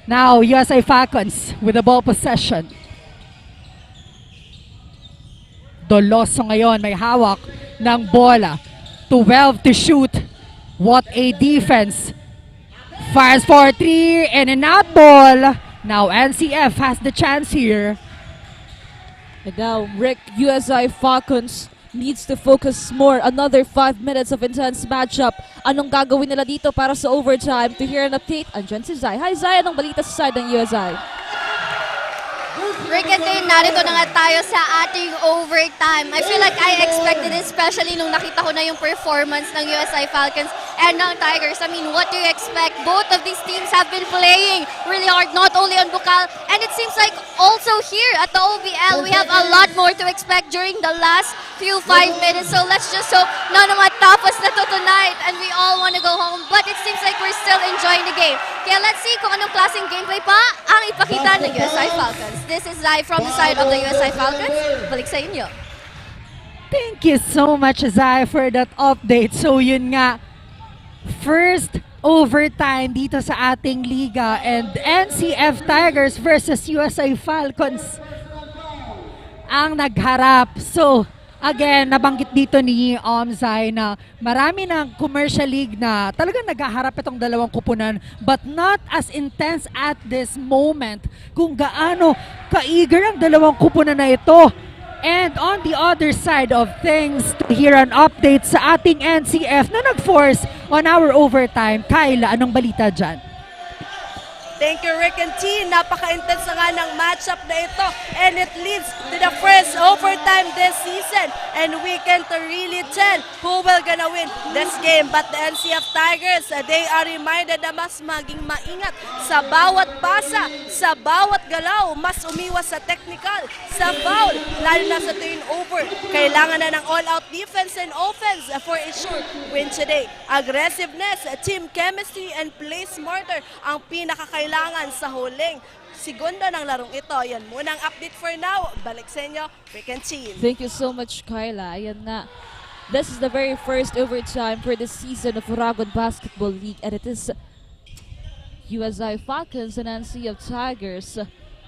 Now, USA Falcons with the ball possession. Doloso ngayon may hawak ng bola. 12 to shoot. What a defense. Fires for 3 and an out ball. Now NCF has the chance here. And now, Rick, USI Falcons needs to focus more. Another 5 minutes of intense matchup. Anong gagawin nila dito para sa overtime? To hear an update, andyan si Zai. Hi Zai, anong balita sa side ng USI? Rick and Dane, narito na nga tayo sa ating overtime. I feel like I expected it, especially nung nakita ko na yung performance ng USI Falcons and ng Tigers. I mean, what do you expect? Both of these teams have been playing really hard, not only on BICOL, and it seems like also here at the OBL, we have a lot more to expect during the last few 5 minutes. So let's just hope na matapos na to tonight and we all want to go home. But it seems like we're still enjoying the game. Kaya let's see kung anong klaseng gameplay pa ang ipakita ng USI Falcons. This is live from the side of the USI Falcons. Balik sa inyo. Thank you so much, Zai, for that update. So yun nga, first overtime dito sa ating liga and NCF Tigers versus USA Falcons ang nagharap. So again, nabanggit dito ni Zai na marami ng commercial league na talagang naghaharap itong dalawang kupunan but not as intense at this moment kung gaano ka-eager ang dalawang kupunan na ito. And on the other side of things, to hear an update sa ating NCF na nag-force on our overtime. Kyla, anong balita dyan? Thank you, Rick and T. Napaka-intense na nga ng matchup na ito. And it leads to the first overtime this season. And we can't really tell who will gonna win this game. But the NCF Tigers, they are reminded na mas maging maingat sa bawat pasa, sa bawat galaw, mas umiwas sa technical, sa foul, lalo na sa turnover. Kailangan na ng all-out defense and offense for a sure win today. Aggressiveness, team chemistry, and play smarter ang pinakakailangan sa huling segundo ng larong ito. Yan muna ang update for now. Balik sa inyo, Rick and Team. Thank you so much, Kyla. Ayan na. This is the very first overtime for this season of Oragon Basketball League and it is USI Falcons and NCF Tigers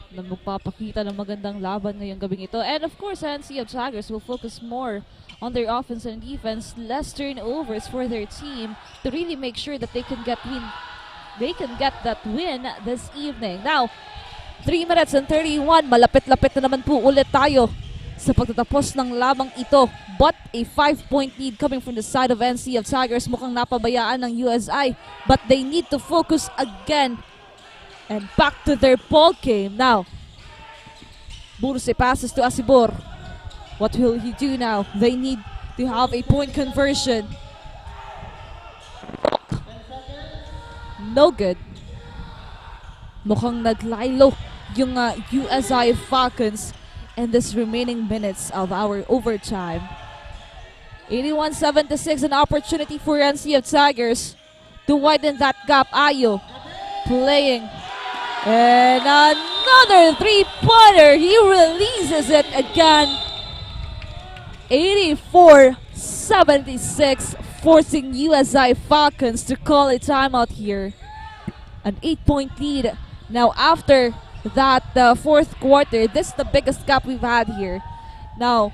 na magpapakita ng magandang laban ngayong gabing ito. And of course, NCF Tigers will focus more on their offense and defense, less turnovers for their team to really make sure that they can get that win this evening. Now, 3 minutes and 31, malapit-lapit na naman po ulit tayo sa pagtatapos ng labang ito. But a 5-point lead coming from the side of NCF Tigers. Mukhang napabayaan ng USI, but they need to focus again and back to their ball game. Now, Burse passes to Asibor. What will he do now? They need to have a point conversion. No good. Mukhang naglaylo yung USI Falcons in this remaining minutes of our overtime. 81-76, an opportunity for NCF Tigers to widen that gap. Ayo playing. And another three-pointer. He releases it again. 84-76, forcing USI Falcons to call a timeout here. An 8-point lead. Now after that fourth quarter, this is the biggest gap we've had here. Now,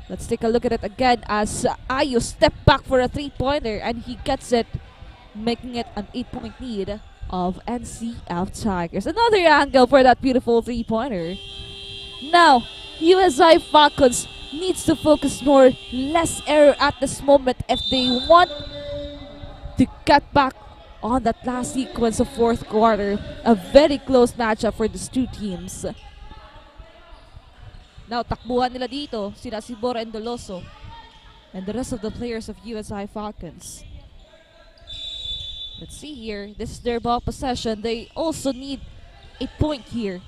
let's take a look at it again as Ayo stepped back for a three-pointer and he gets it, making it an 8-point lead of NCF Tigers. Another angle for that beautiful three-pointer. Now, USI Falcons needs to focus more, less error at this moment if they want to get back on that last sequence of fourth quarter. A very close matchup for these two teams. Now, takbuhan nila dito, sina Sibor and Doloso and the rest of the players of USI Falcons. Let's see here. This is their ball possession. They also need a point here.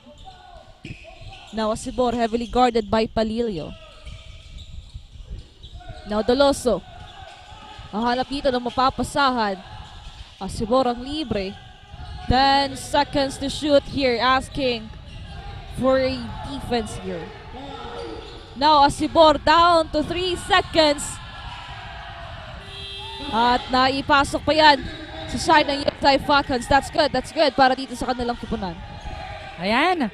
Now, Asibor heavily guarded by Palilio. Now Doloso. Nahanap dito ng mapapasahan. Asibor ang libre. 10 seconds to shoot here, asking for a defense here. Now Asibor down to 3 seconds. At naipasok pa yan sa side ng USI Falcons. That's good para dito sa kanilang kupunan. Ayan.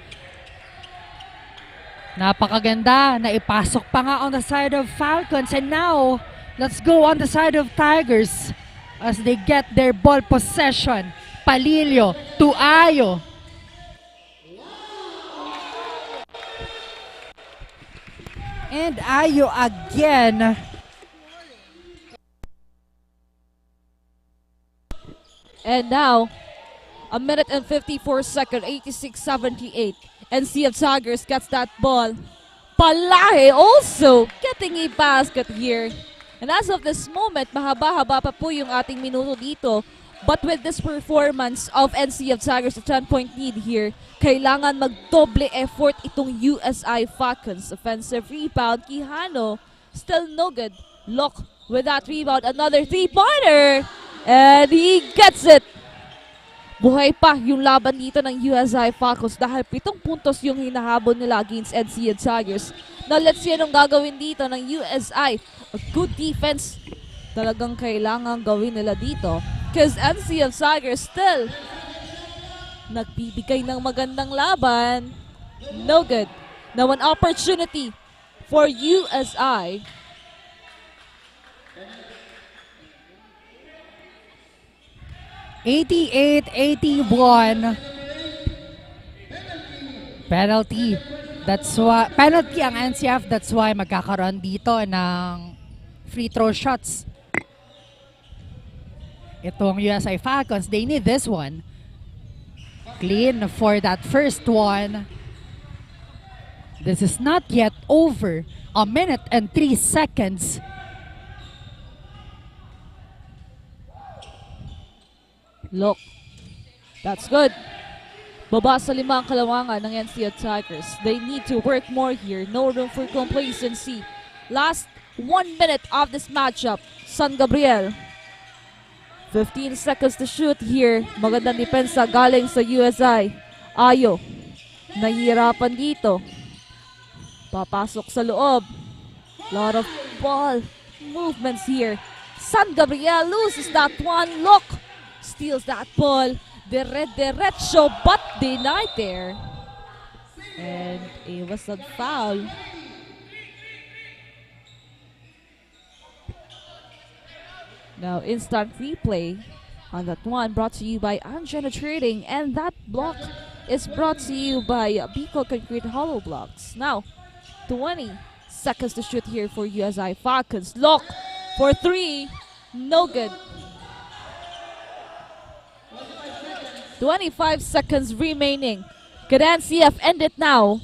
Napakaganda. Naipasok pa nga on the side of Falcons. And now, let's go on the side of Tigers as they get their ball possession. Palilio to Ayo. And Ayo again. And now, a minute and 54 seconds, 86-78. NCF Tigers gets that ball. Palahe also getting a basket here. And as of this moment, mahaba-haba pa po yung ating minuto dito. But with this performance of NCF Tigers, a 10-point lead here, kailangan magdoble effort itong USI Falcons. Offensive rebound, Quijano, still no good. Lock with that rebound, another 3-pointer. And he gets it. Buhay pa yung laban dito ng USI Falcons dahil 7 puntos yung hinahabol nila against NCF Tigers. Now let's see anong gagawin dito ng USI. A good defense talagang kailangan gawin nila dito. Because NCF Tigers still nagbibigay ng magandang laban. No good. Now an opportunity for USI. (88-81) penalty. That's why penalty ang NCF. That's why magkakaroon dito ng free throw shots. Itong USI Falcons, they need this one. Clean for that first one. This is not yet over. A minute and 3 seconds. Look, that's good. Baba sa 5 ang kalawangan ng NCF Tigers. They need to work more here. No room for complacency. Last 1 minute of this matchup. San Gabriel. 15 seconds to shoot here. Magandang depensa galing sa USI. Ayo. Nahihirapan dito. Papasok sa loob. Lot of ball movements here. San Gabriel loses that one. Look. Steals that ball. Derecho but denied there. And it was a foul. Now instant replay on that one brought to you by Angena Trading, and that block is brought to you by BICOL Concrete Hollow Blocks. Now 20 seconds to shoot here for USI Falcons. Look for 3. No good. 25 seconds remaining. Could NCF end it now?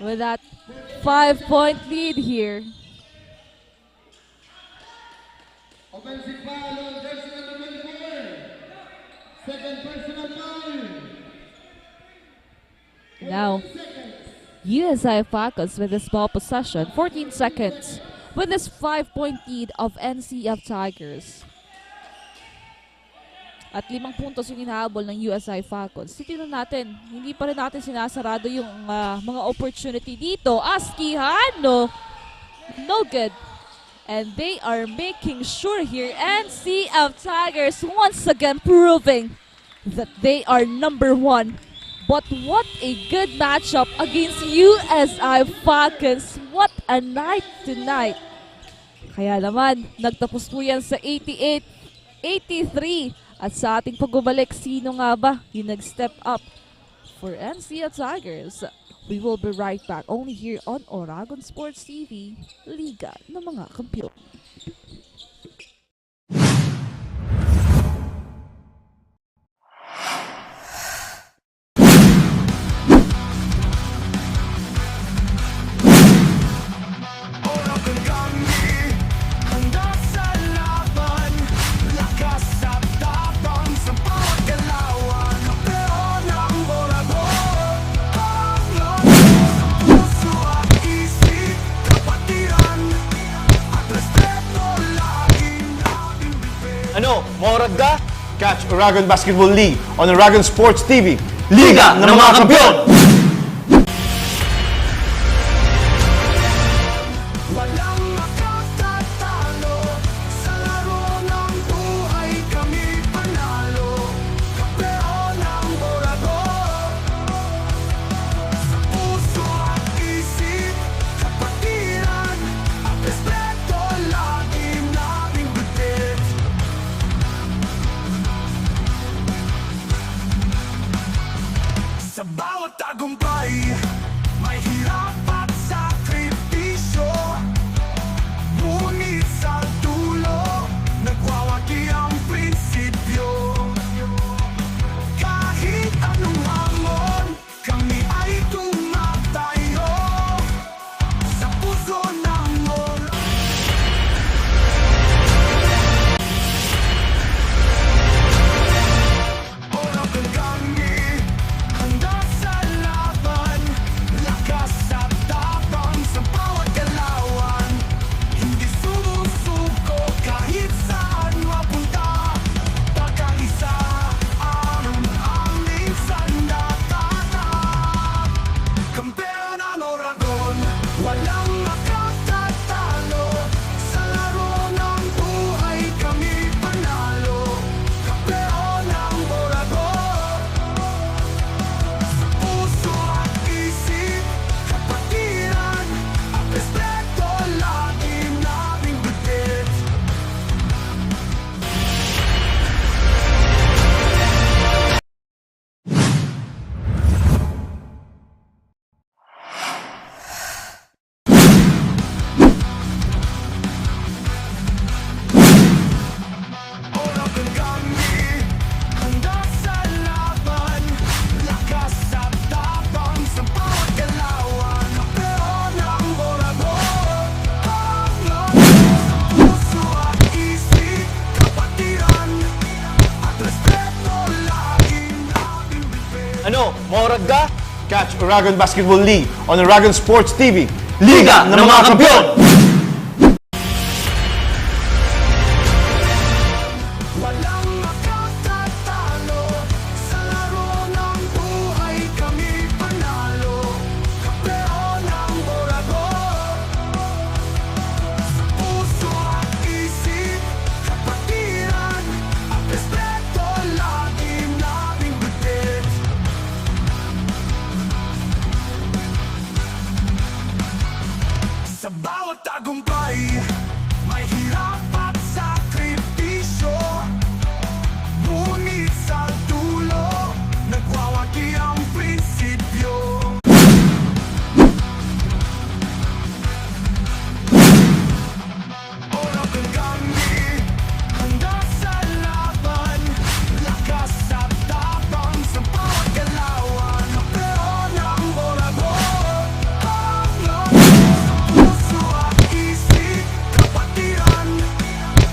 With that 5-point lead here. Offensive foul on jersey number 24. Second personal foul. Now, USI Falcons with this ball possession. 14 seconds with this 5-point lead of NCF Tigers. At 5 puntos yung hinahabol ng USI Falcons. Titignan natin, hindi pa rin natin sinasarado yung mga opportunity dito. Askihano, no good. And they are making sure here. NCF Tigers once again proving that they are number 1. But what a good matchup against USI Falcons. What a night tonight. Kaya naman, nagtapos po yan sa 88-83. At sa ating pagbabalik, sino nga ba yung nag-step up for NCF Tigers? We will be right back only here on Oragon Sports TV, Liga ng mga Kampiyon. Morad ka? Catch Oragon Basketball League on Oragon Sports TV. Liga ng mga Kampiyon! Walang makatatalo sa laro ng buhay, kami panalo. Kampeon ng Oragon. Sa puso at isip, kapatiran at respeto, lagi naming bitbit. Sa bawat tagumpay, may hirap at sakripisyo. Ngunit sa dulo, nagwawagi ang prinsipyo. Kahit anong hamon, kami ay tumatayo sa puso ng Oragon. Oragon kami, handa sa laban. Lakas at tapang sa bawat galawan. Hindi sumusuko kahit saan mapunta. Pagkaisa ang aming sandata. Kampeon ang Oragon, walang makatatalo. Sa laro ng buhay, kami panalo. Kampeon ang Oragon. Puso at isip, kapatiran at respeto, lagi naming bitbit. Oragon kami, handa sa laban. Lakas at tapang sa bawat galawan. Kampeon ng Oragon. Ang puso at isip, kapatiran at respeto, lagi naming bitbit. Ano, Morad ka? Catch Oragon Basketball League on Oragon Sports TV. Liga ng mga Kampiyon! Walang makatatalo sa laro ng buhay, kami panalo. Kampeon ng Oragon. Sa puso at isip, kapatiran at respeto, lagi naming bitbit. Sa bawat tagumpay, may hirap at sakripisyo. Ngunit sa dulo, nagwawagi ang prinsipyo. Oragon kami, handa sa laban. Lakas at tapang sa bawat galawan. Kampeon ng Oragon. Ang puso at isip, kapatiran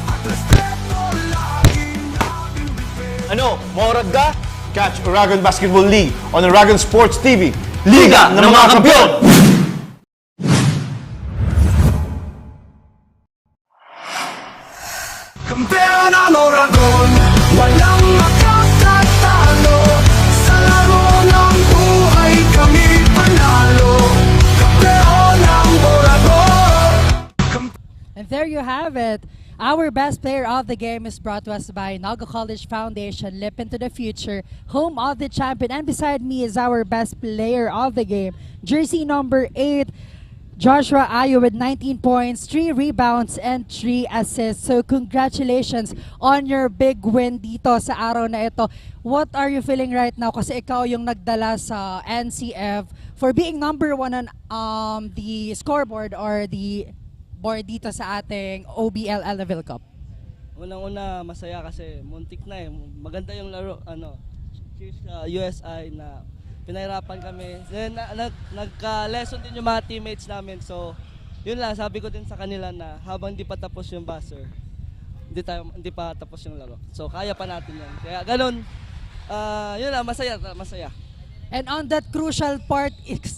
at respeto, lagi naming bitbit. Ano, Morad ka? Catch Oragon Basketball League on Oragon Sports TV. Liga ng mga Kampiyon! Kampeon ang Oragon, walang makatatalo. Sa laro ng buhay, kami panalo. Kampeon ang Oragon. And there you have it. Our best player of the game is brought to us by Naga College Foundation, Lip into the Future, home of the champion. And beside me is our best player of the game, jersey number 8, Joshua Ayo with 19 points, 3 rebounds, and 3 assists. So congratulations on your big win dito sa araw na ito. What are you feeling right now? Kasi ikaw yung nagdala sa NCF for being number 1 on the scoreboard or the board dito sa ating OBL Elavil Cup. Unang-una, masaya kasi muntik na eh. Maganda yung laro, cheers sa USI na pinahirapan kami. Then, nagka-lesson din yung mga teammates namin. So, yun lang, sabi ko din sa kanila na habang di pa tapos yung buzzer, hindi pa tapos yung laro. So, kaya pa natin yan. Kaya ganun, yun lang, masaya. And on that crucial part,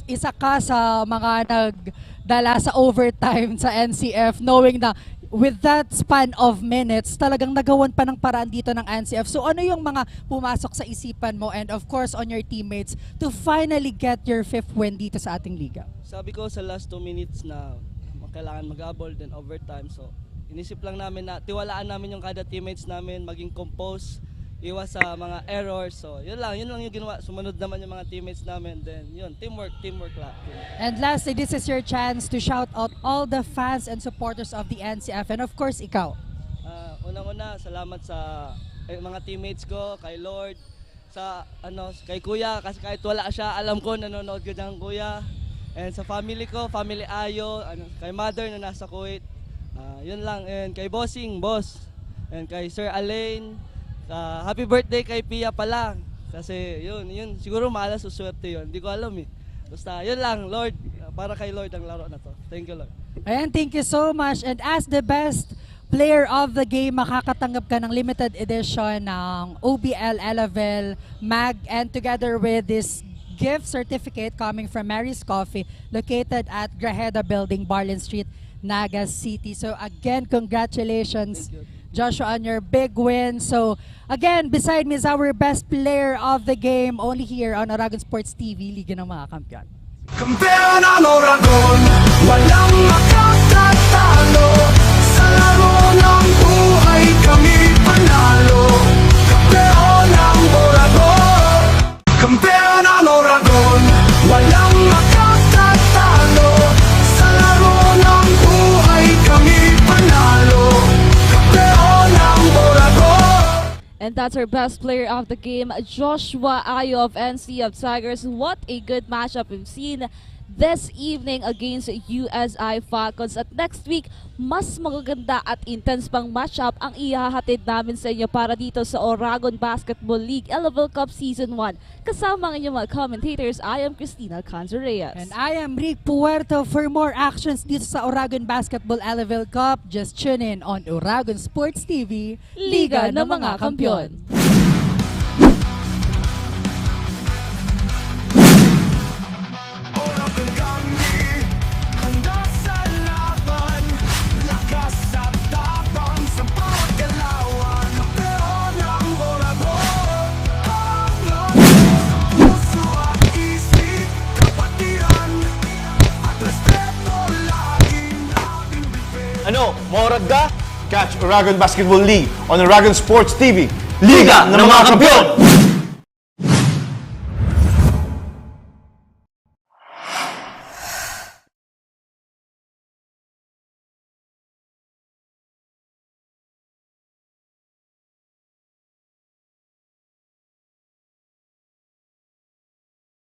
isa ka sa mga nagdala sa overtime sa NCF, knowing na with that span of minutes, talagang nagawan pa ng paraan dito ng NCF. So ano yung mga pumasok sa isipan mo and of course on your teammates to finally get your 5th win dito sa ating liga? Sabi ko sa last 2 minutes na kailangan mag-abol then overtime. So inisip lang namin na tiwalaan namin yung kada teammates namin, maging compose, iwas sa mga errors. So yun lang yung ginawa. Sumunod naman yung mga teammates namin. Then yun, teamwork lang. And lastly, this is your chance to shout out all the fans and supporters of the NCF and of course ikaw. Unang-una, salamat sa mga teammates ko, kay Lord, kay Kuya, kasi kahit wala siya, alam ko nanonood ko dyan, Kuya. And sa family ko, family Ayo, kay Mother na nasa Kuwait. Yun lang, and kay Bossing, Boss, and kay Sir Alain. Happy birthday kay Pia pala. Kasi yun, siguro malas o swerte yun. Hindi ko alam eh. Basta yun lang, Lord, para kay Lord ang laro na to. Thank you, Lord. Ayan, thank you so much. And as the best player of the game, makakatanggap ka ng limited edition ng OBL Elavil Mag and together with this gift certificate coming from Mary's Coffee located at Grajeda Building, Barlin Street, Naga City. So again, congratulations, Joshua, on your big win. So again, beside me is our best player of the game only here on Oragon Sports TV, Liga ng mga Kampiyon. Kampeon ang Oragon, walang makatatalo. Sa laro ng buhay kami panalo. Kampeon ang Oragon, kampeon ang Oragon, walang makatatalo. Sa laro ng buhay kami panalo. Kampeon ang Oragon. And that's our best player of the game, Joshua Ayo of NCF Tigers. What a good matchup we've seen this evening against USI Falcons. At next week, mas magaganda at intense pang matchup ang ihahatid namin sa inyo para dito sa Oragon Basketball League Elavil Cup Season 1. Kasama ang inyong mga commentators, I am Cristina Canzo-Reyes. And I am Rick Puerto. For more actions dito sa Oragon Basketball Elavil Cup, just tune in on Oragon Sports TV, Liga ng mga Kampiyon. Oragon kami, handa sa laban. Lakas at tapang sa bawat galawan. Kampeon ang Oragon, ang lakas, puso at isip, kapatiran at respeto laging ating bibig. Ano, maorad ka? Catch Oragon Basketball League on Oragon Sports TV, Liga ng mga Kampiyon!